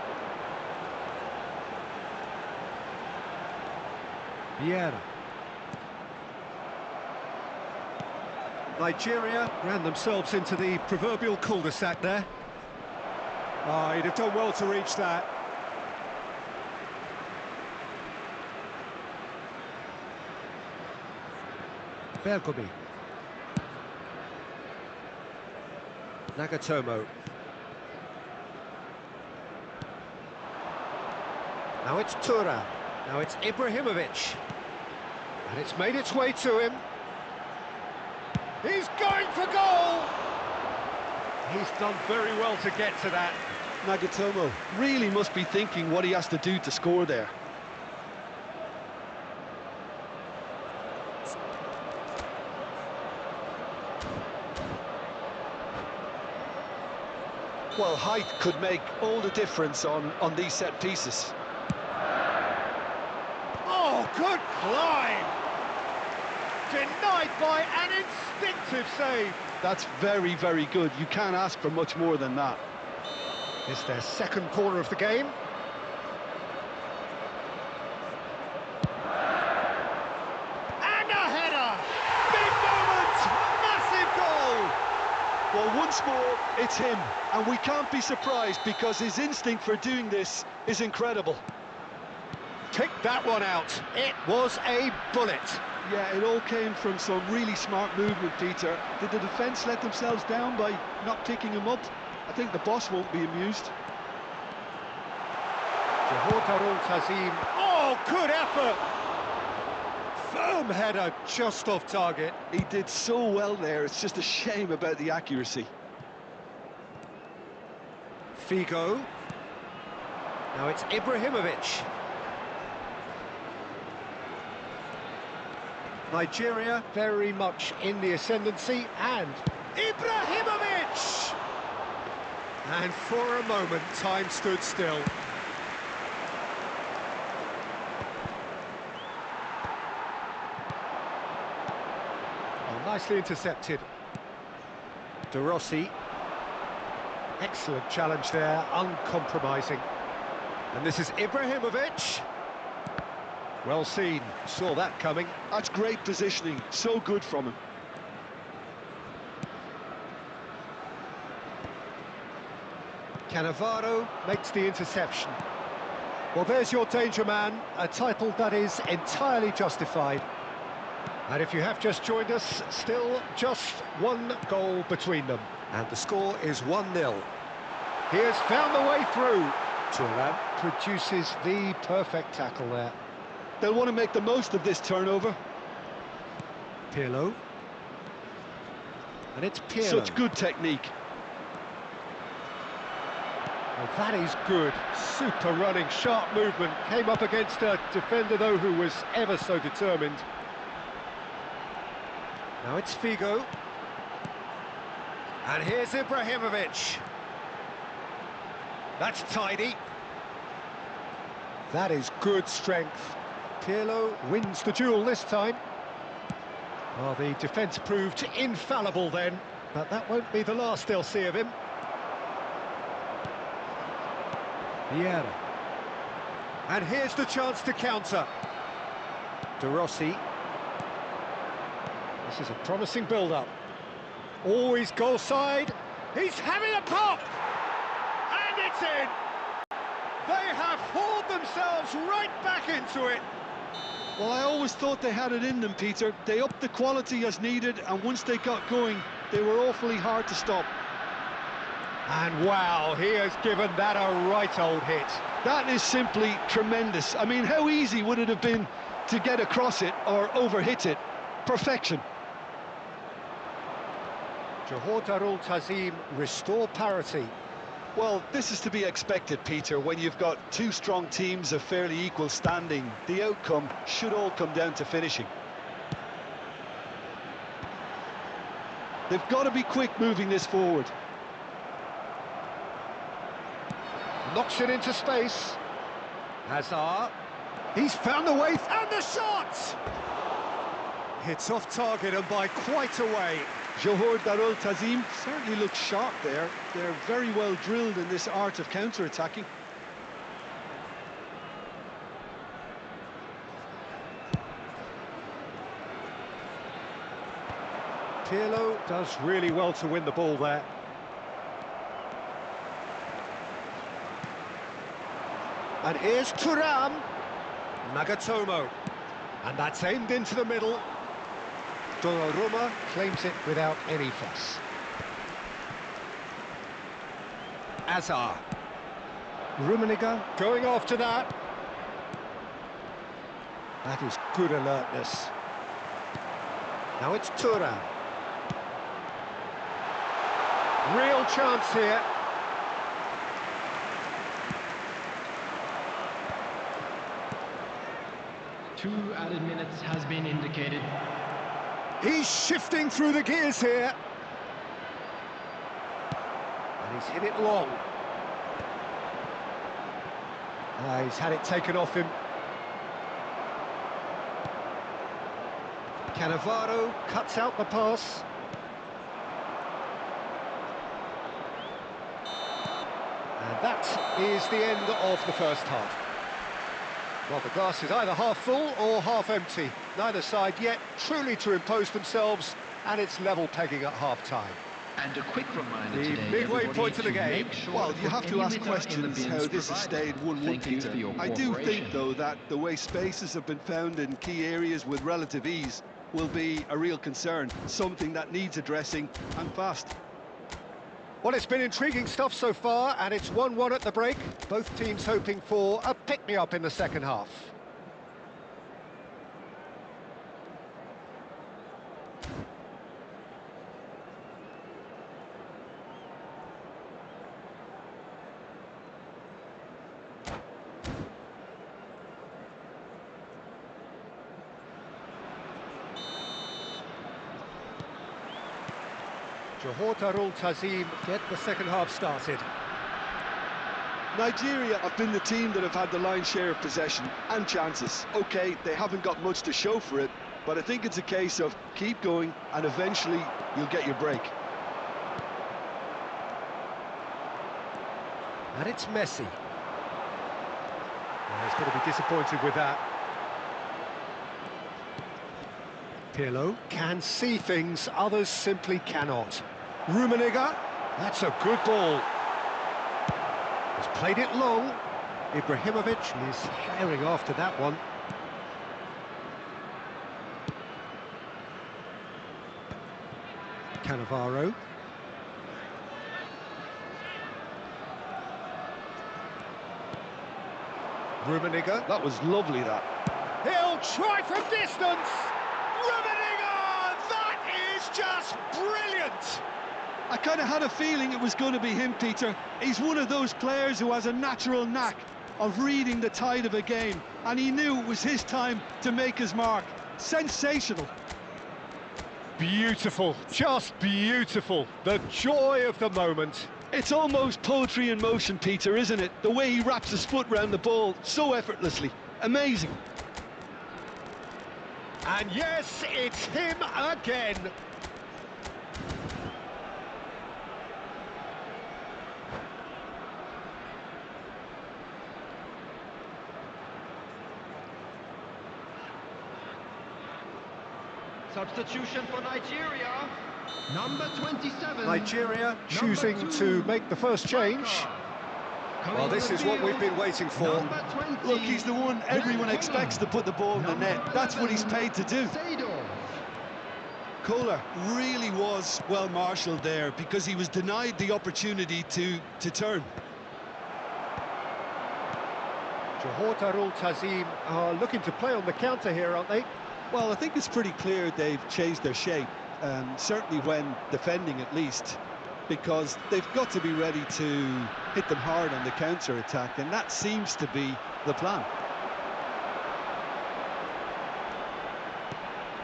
Vieira. Nigeria ran themselves into the proverbial cul-de-sac there. Oh, he'd have done well to reach that. Bergomi. Nagatomo. Now it's Tura. Now it's Ibrahimovic. And it's made its way to him. He's going for goal! He's done very well to get to that. Nagatomo really must be thinking what he has to do to score there. Well, height could make all the difference on these set pieces. Oh, good climb! Denied by an instinctive save. That's very, very good. You can't ask for much more than that. It's their second corner of the game. And a header! once more, it's him. And we can't be surprised because his instinct for doing this is incredible. Picked that one out. It was a bullet. Yeah, it all came from some really smart movement, Peter. Did the defence let themselves down by not picking him up? I think the boss won't be amused. Johor Darul Ta'zim. Oh, good effort! Firm header, just off target. He did so well there, it's just a shame about the accuracy. Figo. Now it's Ibrahimovic. Nigeria very much in the ascendancy, and Ibrahimovic! And for a moment, time stood still. Well, nicely intercepted. De Rossi. Excellent challenge there, uncompromising. And this is Ibrahimovic. Well seen, saw that coming. That's great positioning, so good from him. Cannavaro makes the interception. Well, there's your danger man, a title that is entirely justified. And if you have just joined us, still just one goal between them. And the score is 1-0. He has found the way through. Thuram produces the perfect tackle there. They'll want to make the most of this turnover. Pirlo. And it's Pirlo. Such good technique. Well, that is good. Super running, sharp movement. Came up against a defender, though, who was ever so determined. Now it's Figo. And here's Ibrahimovic. That's tidy. That is good strength. Pirlo wins the duel this time. Well, the defence proved infallible then, but that won't be the last they'll see of him. Vieira. And here's the chance to counter. De Rossi. This is a promising build-up. Always goal side. He's having a pop! And it's in! They have hauled themselves right back into it. Well, I always thought they had it in them, Peter. They upped the quality as needed, and once they got going, they were awfully hard to stop. And wow, he has given that a right old hit. That is simply tremendous. I mean, how easy would it have been to get across it or overhit it? Perfection. Johor Darul Ta'zim restore parity. Well, this is to be expected, Peter, when you've got two strong teams of fairly equal standing. The outcome should all come down to finishing. They've got to be quick moving this forward. Knocks it into space. Hazard. He's found the way, and the shot! Hits off target and by quite a way. Johor Darul Ta'zim certainly looks sharp there. They're very well drilled in this art of counter-attacking. Pirlo does really well to win the ball there. And here's Thuram. Nagatomo. And that's aimed into the middle. Donnarumma claims it without any fuss. Azar. Rummenigge going after that. That is good alertness. Now it's Thuram. Real chance here. Two added minutes has been indicated. He's shifting through the gears here. And he's hit it long. He's had it taken off him. Cannavaro cuts out the pass. And that is the end of the first half. Well, the glass is either half full or half empty. Neither side yet truly to impose themselves, and it's level pegging at half-time. And a quick reminder The today, midway point of the game. Sure Well, you have to ask questions how this has stayed 1-1, Peter. I do think, though, that the way spaces have been found in key areas with relative ease will be a real concern, something that needs addressing and fast. Well, it's been intriguing stuff so far, and it's 1-1 at the break. Both teams hoping for a pick-me-up in the second half. Johor Darul Ta'zim get the second half started. Nigeria have been the team that have had the lion's share of possession and chances. OK, they haven't got much to show for it, but I think it's a case of keep going and eventually you'll get your break. And it's Messi. He's going to be disappointed with that. Pirlo can see things others simply cannot. Rummenigge, that's a good ball. He's played it long. Ibrahimovic is herring after that one. Cannavaro. Rummenigge. That was lovely, that. He'll try from distance. Rummenigge! That is just brilliant! I kind of had a feeling it was going to be him, Peter. He's one of those players who has a natural knack of reading the tide of a game, and he knew it was his time to make his mark. Sensational. Beautiful, just beautiful. The joy of the moment. It's almost poetry in motion, Peter, isn't it? The way he wraps his foot round the ball so effortlessly. Amazing. And yes, it's him again. Substitution for Nigeria. Number 27. Nigeria choosing to make the first change. Well, this is what we've been waiting for. Look, he's the one everyone expects to put the ball in the net. That's what he's paid to do. Kohler really was well marshalled there because he was denied the opportunity to turn. Johor Darul Ta'zim are looking to play on the counter here, aren't they? Well, I think it's pretty clear they've changed their shape, certainly when defending at least, because they've got to be ready to hit them hard on the counter-attack, and that seems to be the plan.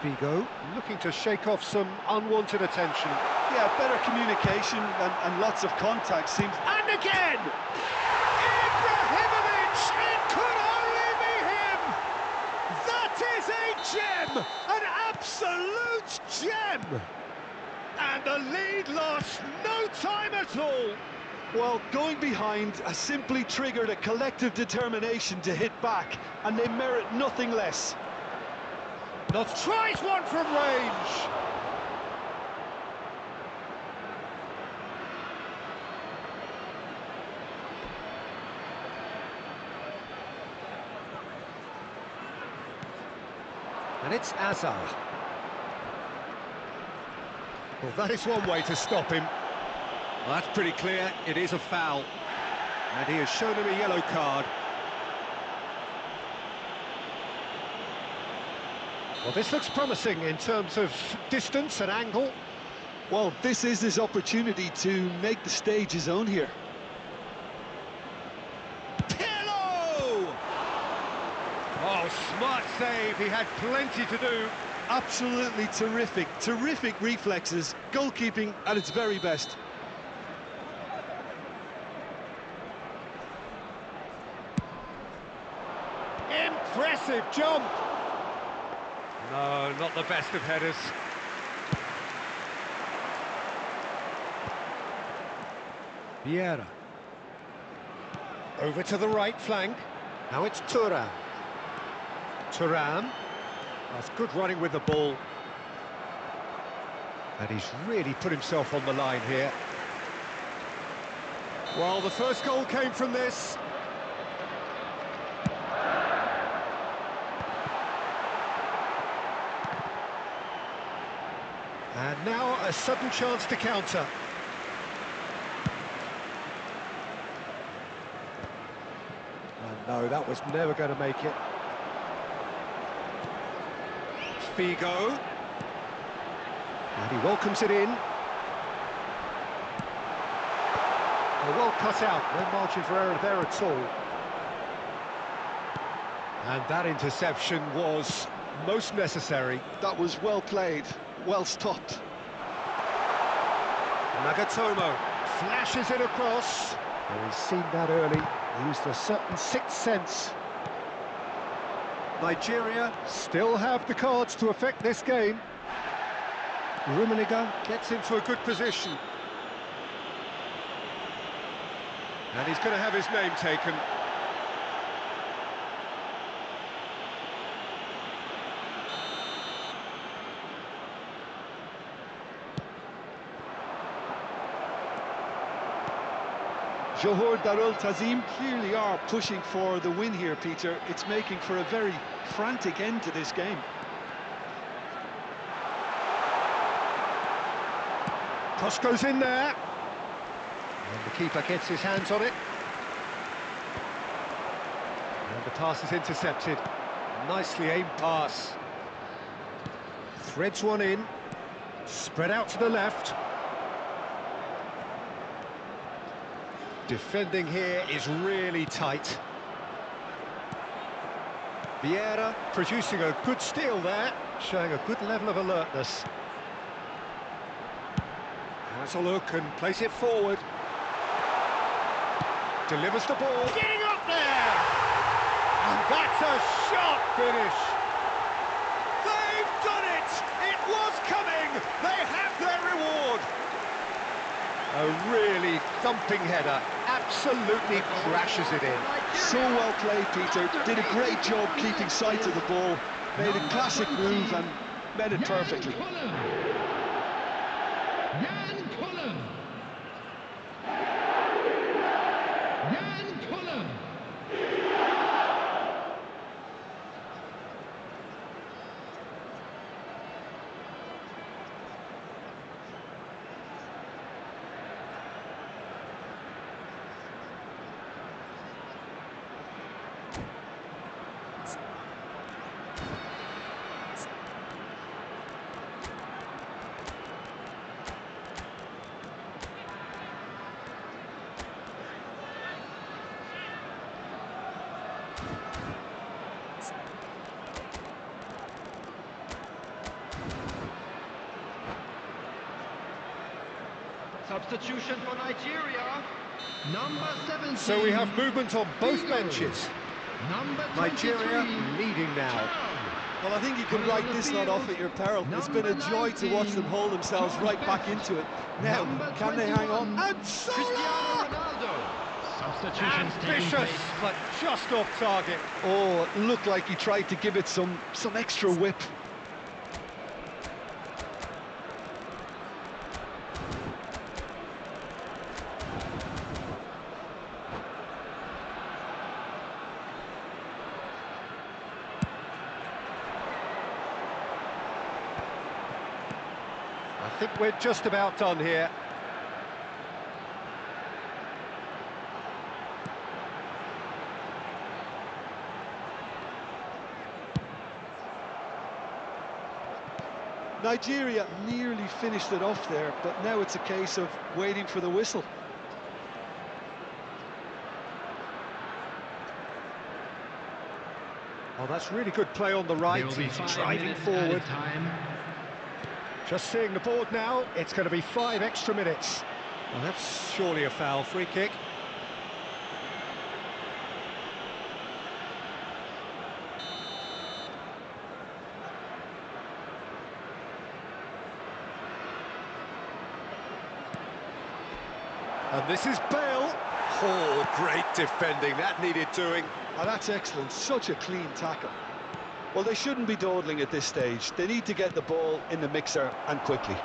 Figo looking to shake off some unwanted attention. Yeah, better communication and lots of contact seems... And again! Ibrahimovic! It could only be him! That is a gem! An absolute gem! And the lead lost no time at all. Well, going behind has simply triggered a collective determination to hit back, and they merit nothing less. Not tries one from range. And it's Azar. Well, that is one way to stop him. Well, that's pretty clear. It is a foul. And he has shown him a yellow card. Well, this looks promising in terms of distance and angle. Well, this is his opportunity to make the stage his own here. Pirlo! Oh, smart save. He had plenty to do. Absolutely terrific reflexes, goalkeeping at its very best. Impressive jump. No, not the best of headers. Vieira. Over to the right flank. Now it's Thuram. Thuram. That's good running with the ball. And he's really put himself on the line here. Well, the first goal came from this. And now a sudden chance to counter. And no, that was never going to make it. Figo. And he welcomes it in. Well cut out, no margin for error there at all. And that interception was most necessary. That was well played, well stopped. Nagatomo flashes it across. And he's seen that early, used a certain sixth sense. Nigeria still have the cards to affect this game. Rummenigge gets into a good position. And he's going to have his name taken. Johor Darul Ta'zim clearly are pushing for the win here, Peter. It's making for a very frantic end to this game. Cross goes in there. And the keeper gets his hands on it. And the pass is intercepted. Nicely aimed pass. Threads one in. Spread out to the left. Defending here is really tight. Vieira producing a good steal there, showing a good level of alertness. Has a look and plays it forward. Delivers the ball. Getting up there! And that's a sharp finish. They've done it! It was coming! They have their reward! A really thumping header, absolutely crashes it in. So well played, Peter. Did a great job keeping sight of the ball. Made a classic move and made it perfectly. Substitution for Nigeria. Number 17. So we have movement on both benches. Nigeria leading now. Well, I think you can write this lot off at your peril. It's been a joy to watch them hold themselves right back into it. Now, can they hang on? And Salah! Substitutions Ambitious, but just off target. Oh, it looked like he tried to give it some extra whip. I think we're just about done here. Nigeria nearly finished it off there, but now it's a case of waiting for the whistle. Oh, that's really good play on the right. He's driving forward. Just seeing the board now, it's going to be 5 extra minutes. Well, that's surely a foul. Free kick. And this is Bale. Oh, great defending. That needed doing. Oh, that's excellent. Such a clean tackle. Well, they shouldn't be dawdling at this stage. They need to get the ball in the mixer and quickly.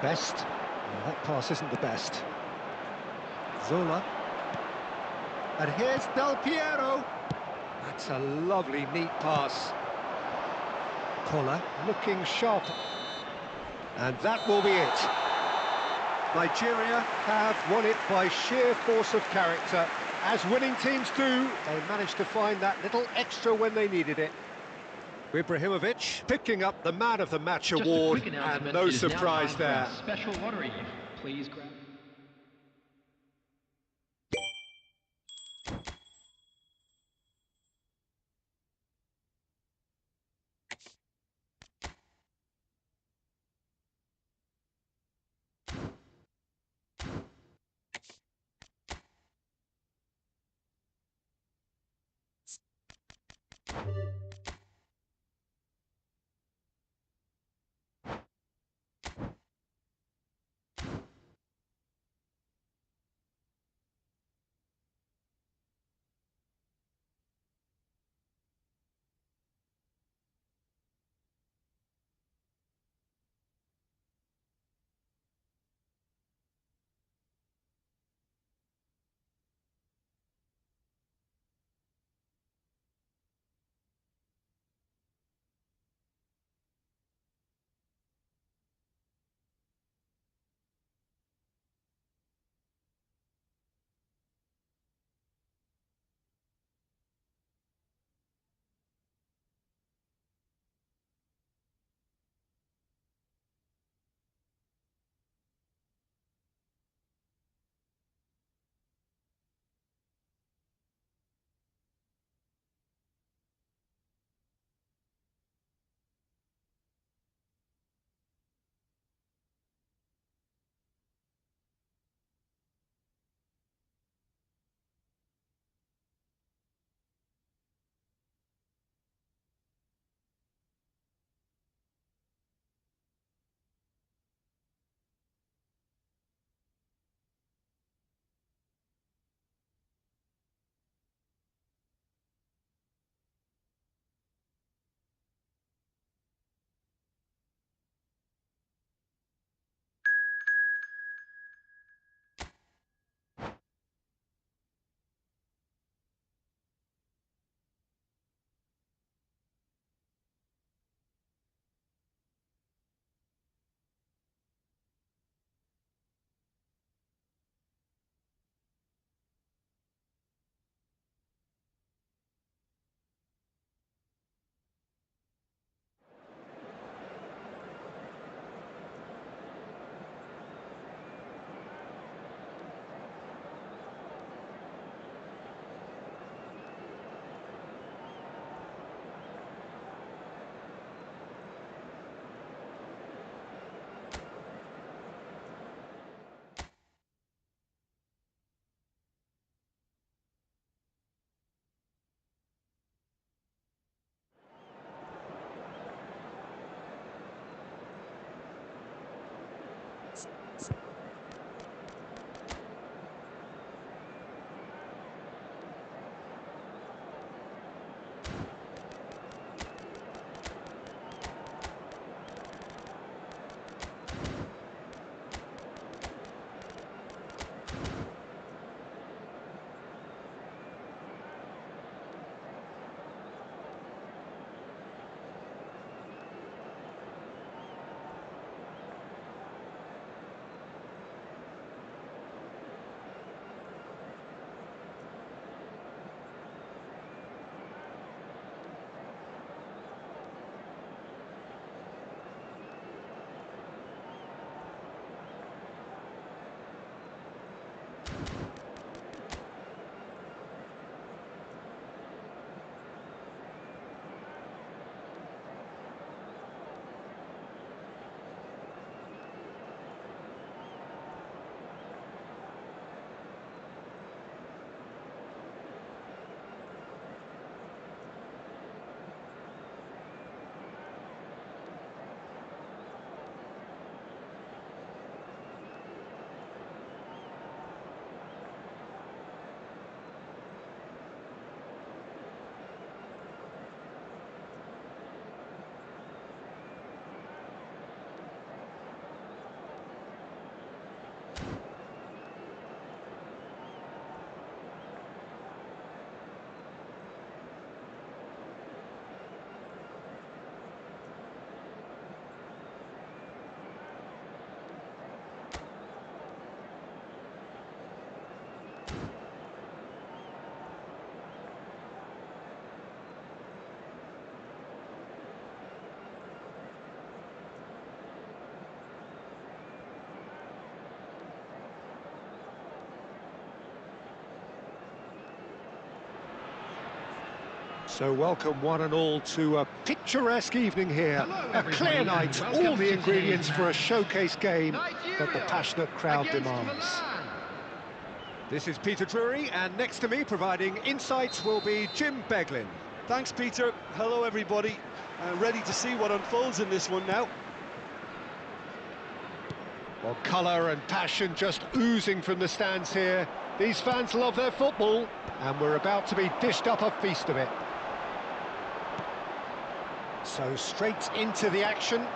best. Well, that pass isn't the best. Zola. And here's Del Piero. That's a lovely, neat pass. Kola looking sharp. And that will be it. Nigeria have won it by sheer force of character. As winning teams do, they managed to find that little extra when they needed it. Ibrahimovic picking up the Man of the Match award, and no surprise there. Special lottery. Please grab. So welcome one and all to a picturesque evening here. A clear night, all the ingredients for a showcase game that the passionate crowd demands. This is Peter Drury, and next to me providing insights will be Jim Beglin. Thanks, Peter. Hello, everybody. Ready to see what unfolds in this one now. Well, colour and passion just oozing from the stands here. These fans love their football, and we're about to be dished up a feast of it. So straight into the action.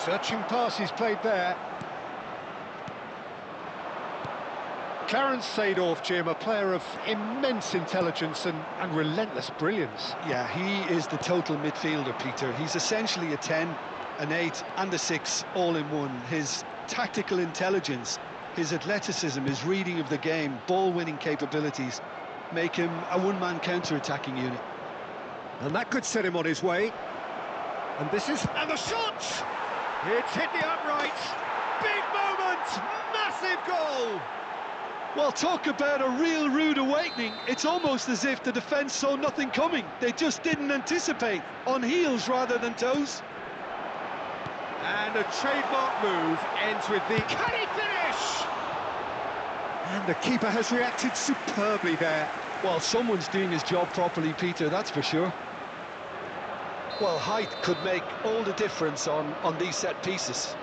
Searching pass he's played there. Clarence Seedorf, Jim, a player of immense intelligence and relentless brilliance. Yeah, he is the total midfielder, Peter. He's essentially a 10, an 8 and a 6 all in one. His tactical intelligence, his athleticism, his reading of the game, ball-winning capabilities make him a one-man counter-attacking unit. And that could set him on his way. And this is... And the shot! It's hit the uprights. Big moment! Massive goal! Well, talk about a real rude awakening. It's almost as if the defence saw nothing coming. They just didn't anticipate, on heels rather than toes. And a trademark move ends with the... Can he finish? And the keeper has reacted superbly there. Well, someone's doing his job properly, Peter, that's for sure. Well, height could make all the difference on these set pieces.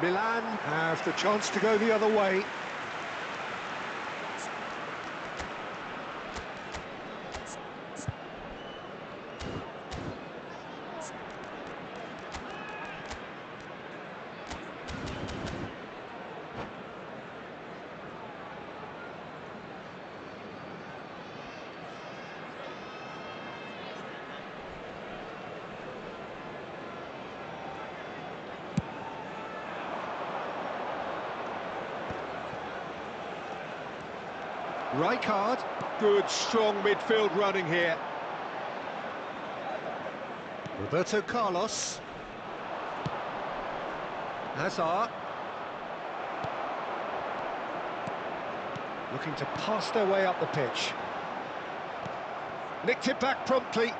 Milan have the chance to go the other way. Rijkaard, good strong midfield running here. Roberto Carlos. Hazard. Looking to pass their way up the pitch. Nicked it back promptly.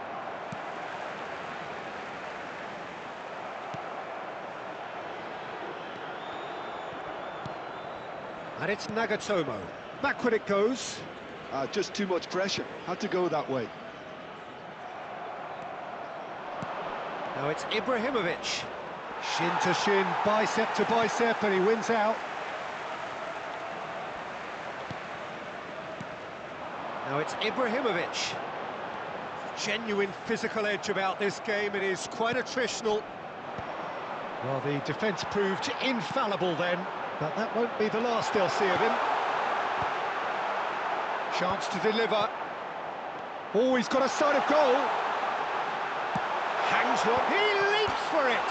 And it's Nagatomo. Backward it goes. Just too much pressure. Had to go that way. Now it's Ibrahimovic. Shin to shin, bicep to bicep, and he wins out. Now it's Ibrahimovic. Genuine physical edge about this game. It is quite attritional. Well, the defence proved infallible then, but that won't be the last they'll see of him. Chance to deliver. Oh, he's got a sight of goal. Hangs one. He leaps for it.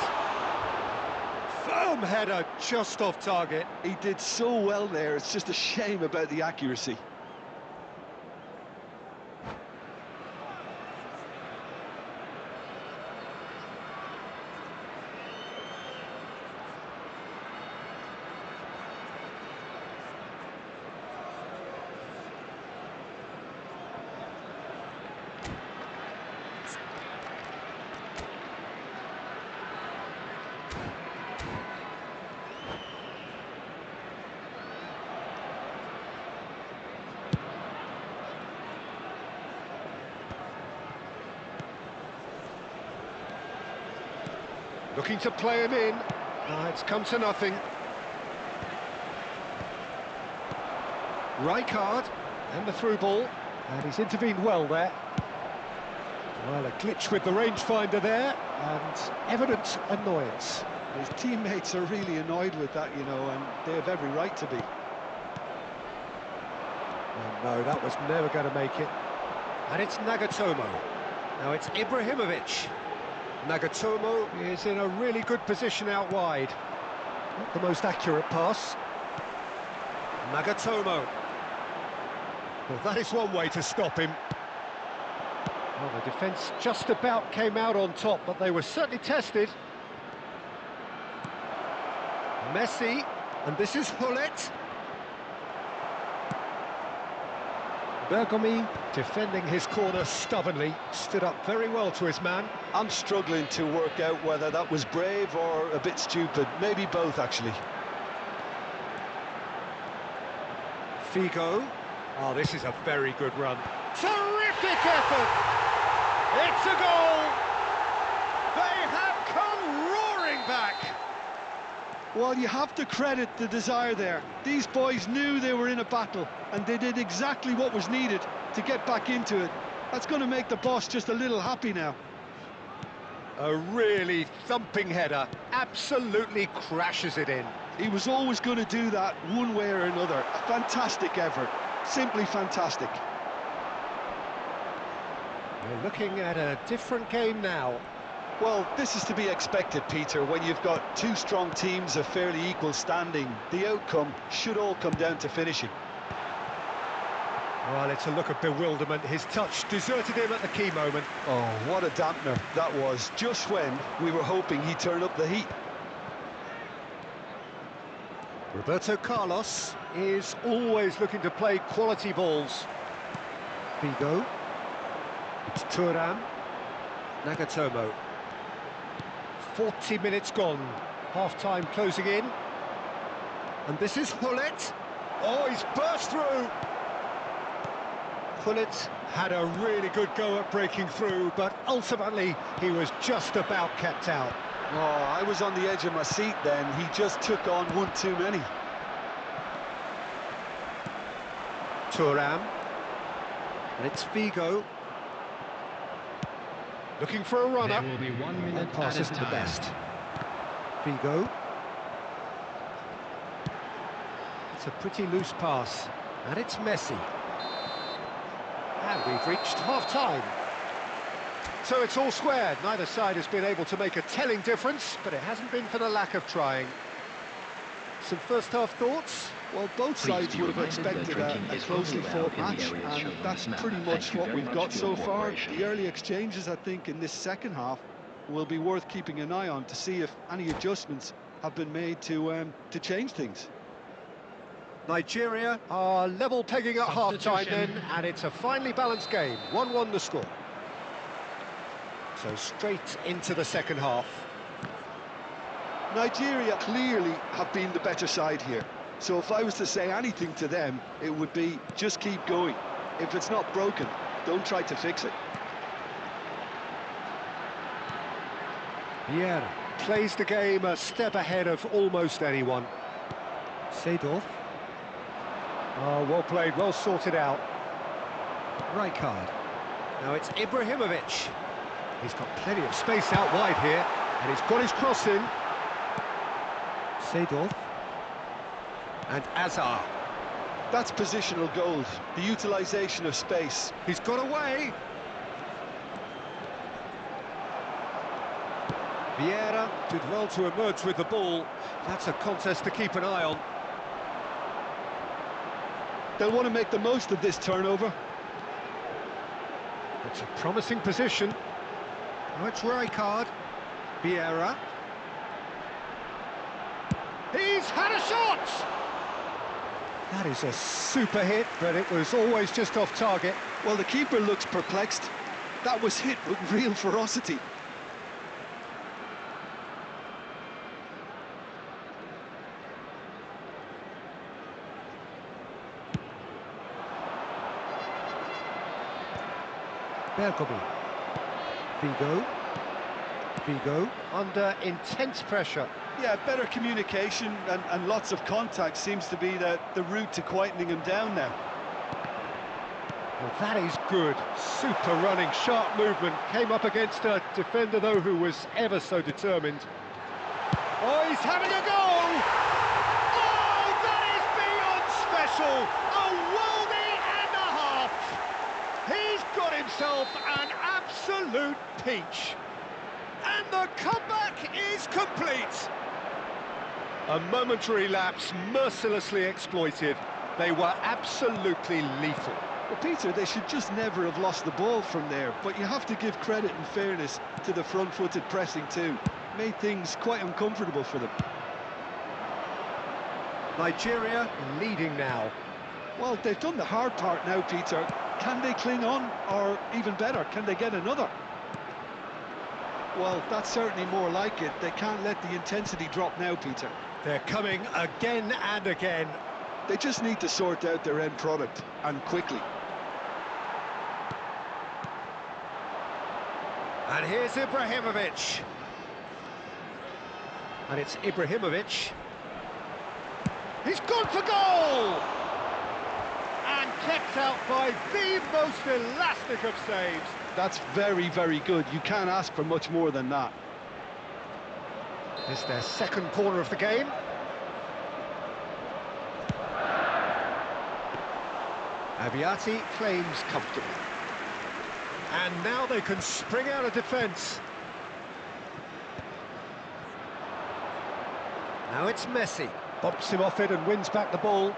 Firm header, just off target. He did so well there. It's just a shame about the accuracy. Looking to play him in. It's come to nothing. Rijkaard, and the through ball. And he's intervened well there. Well, a glitch with the rangefinder there, and evident annoyance. His teammates are really annoyed with that, you know, and they have every right to be. Oh, no, that was never going to make it. And it's Nagatomo. Now it's Ibrahimovic. Nagatomo is in a really good position out wide. Not the most accurate pass. Nagatomo. Well, that is one way to stop him. Well, the defence just about came out on top, but they were certainly tested. Messi. And this is Hullet. Bergomi defending his corner stubbornly, stood up very well to his man. I'm struggling to work out whether that was brave or a bit stupid. Maybe both, actually. Figo. Oh, this is a very good run. Terrific effort! It's a goal! They have come roaring back! Well, you have to credit the desire there. These boys knew they were in a battle, and they did exactly what was needed to get back into it. That's going to make the boss just a little happy now. A really thumping header, absolutely crashes it in. He was always going to do that one way or another. A fantastic effort, simply fantastic. We're looking at a different game now. Well, this is to be expected, Peter. When you've got two strong teams of fairly equal standing, the outcome should all come down to finishing. Well, it's a look of bewilderment. His touch deserted him at the key moment. Oh, what a dampener that was, just when we were hoping he'd turn up the heat. Roberto Carlos is always looking to play quality balls. Figo. It's Thuram. Nagatomo. 40 minutes gone. Half-time closing in. And this is Hullet. Oh, he's burst through. Hullet had a really good go at breaking through, but ultimately he was just about kept out. Oh, I was on the edge of my seat then. He just took on one too many. Thuram. And it's Figo. Looking for a run-up. There will be 1 minute That pass at a isn't the time. best. Figo. It's a pretty loose pass. And it's Messi. And we've reached half-time. So it's all squared. Neither side has been able to make a telling difference, but it hasn't been for the lack of trying. Some first-half thoughts? Well, both sides would have expected a closely fought match, and that's pretty much what we've got so far. The early exchanges, I think, in this second half will be worth keeping an eye on to see if any adjustments have been made to change things. Nigeria are level pegging at half-time then, and it's a finely balanced game. 1-1 the score. So straight into the second half. Nigeria clearly have been the better side here. So if I was to say anything to them, it would be just keep going. If it's not broken, don't try to fix it. Vieira plays the game a step ahead of almost anyone. Seedorf. Oh, well played, well sorted out. Rijkaard. Now it's Ibrahimovic. He's got plenty of space out wide here, and he's got his cross in. Seedorf. And Azar. That's positional gold, the utilisation of space. He's got away. Vieira did well to emerge with the ball. That's a contest to keep an eye on. They'll want to make the most of this turnover. It's a promising position. Now it's Rijkaard. Vieira. He's had a shot! That is a super hit, but it was always just off target. Well, the keeper looks perplexed. That was hit with real ferocity. Bergomi. Figo. Figo under intense pressure. Yeah, better communication and lots of contact seems to be the route to quietening him down now. Well, that is good. Super running, sharp movement. Came up against a defender, though, who was ever so determined. Oh, he's having a go! Oh, that is beyond special! A worldie and a half! He's got himself an absolute peach. And the comeback is complete. A momentary lapse, mercilessly exploited. They were absolutely lethal. Well, Peter, they should just never have lost the ball from there, but you have to give credit and fairness to the front-footed pressing too. Made things quite uncomfortable for them. Nigeria leading now. Well, they've done the hard part now, Peter. Can they cling on, or even better, can they get another? Well, that's certainly more like it. They can't let the intensity drop now, Peter. They're coming again and again. They just need to sort out their end product, and quickly. And here's Ibrahimovic. And it's Ibrahimovic. He's gone for goal! And kept out by the most elastic of saves. That's very, very good. You can't ask for much more than that. It's their second corner of the game. Abiati claims comfortably. And now they can spring out of defence. Now it's Messi. Bumps him off it and wins back the ball.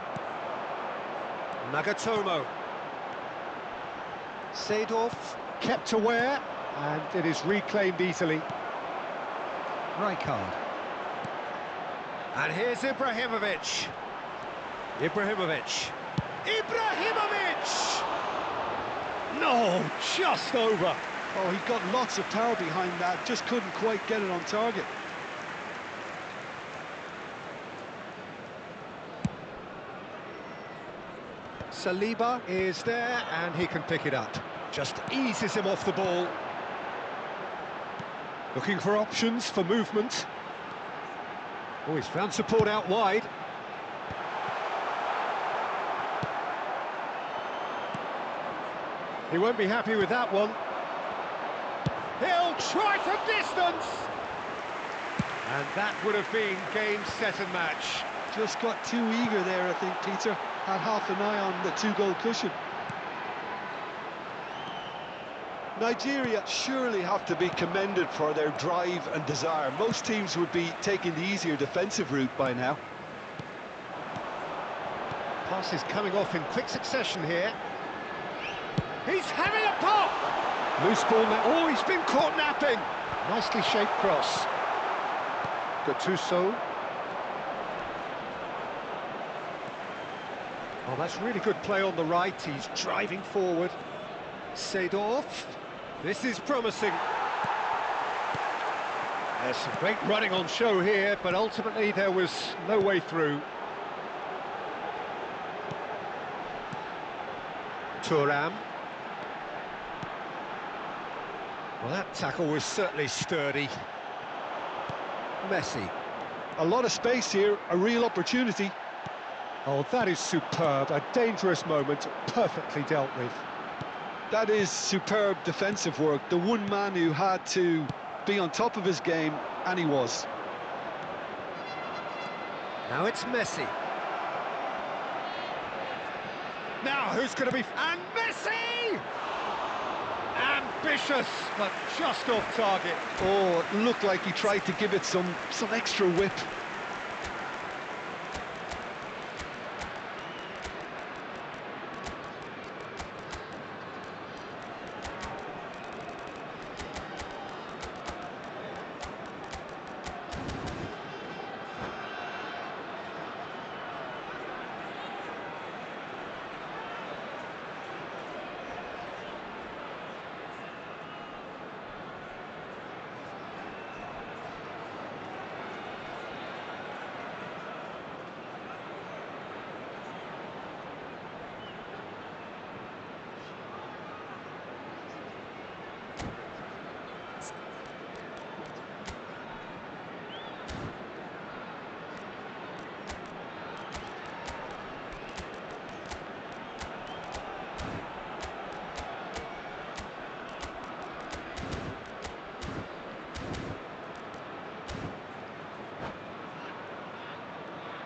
Nagatomo. Seedorf kept aware, and it is reclaimed easily. Rijkaard. And here's Ibrahimovic. Ibrahimovic. Ibrahimovic! No, just over. Oh, he got lots of power behind that, just couldn't quite get it on target. Saliba is there, and he can pick it up. Just eases him off the ball. Looking for options for movement. Oh, he's found support out wide. He won't be happy with that one. He'll try from distance! And that would have been game, set and match. Just got too eager there, I think, Peter. Had half an eye on the two-goal cushion. Nigeria surely have to be commended for their drive and desire. Most teams would be taking the easier defensive route by now. Passes coming off in quick succession here. He's having a pop! Loose ball now. Oh, he's been caught napping. Nicely shaped cross. Gattuso. Oh, that's really good play on the right. He's driving forward. Seedorf. This is promising. There's some great running on show here, but ultimately there was no way through. Thuram. Well, that tackle was certainly sturdy. Messi. A lot of space here, a real opportunity. Oh, that is superb. A dangerous moment, perfectly dealt with. That is superb defensive work. The one man who had to be on top of his game, and he was. Now it's Messi. Now who's going to be... And Messi! Ambitious, but just off target. Oh, it looked like he tried to give it some extra whip.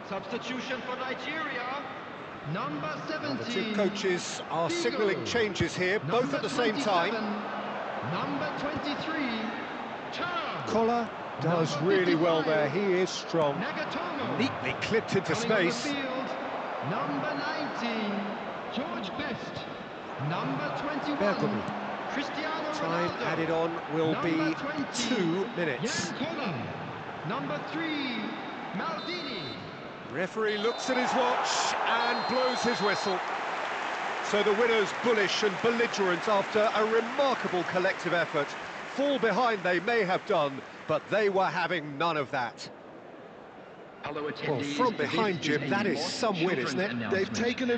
Substitution for Nigeria, number 17. The two coaches are signalling changes here, both at the same time. Number 23, Kola does really well there, he is strong. Nagatomo. Neatly clipped into space. Number 19, George Best. Number 21, Bergomi. Cristiano Time Ronaldo. added on will Number be 20, 2 minutes. Jan Kola. Number 3, Maldini. Referee looks at his watch and blows his whistle. So the winners bullish and belligerent after a remarkable collective effort. Fall behind they may have done, but they were having none of that. Hello, Well, from behind, Jim, that is some win, isn't it? They've taken it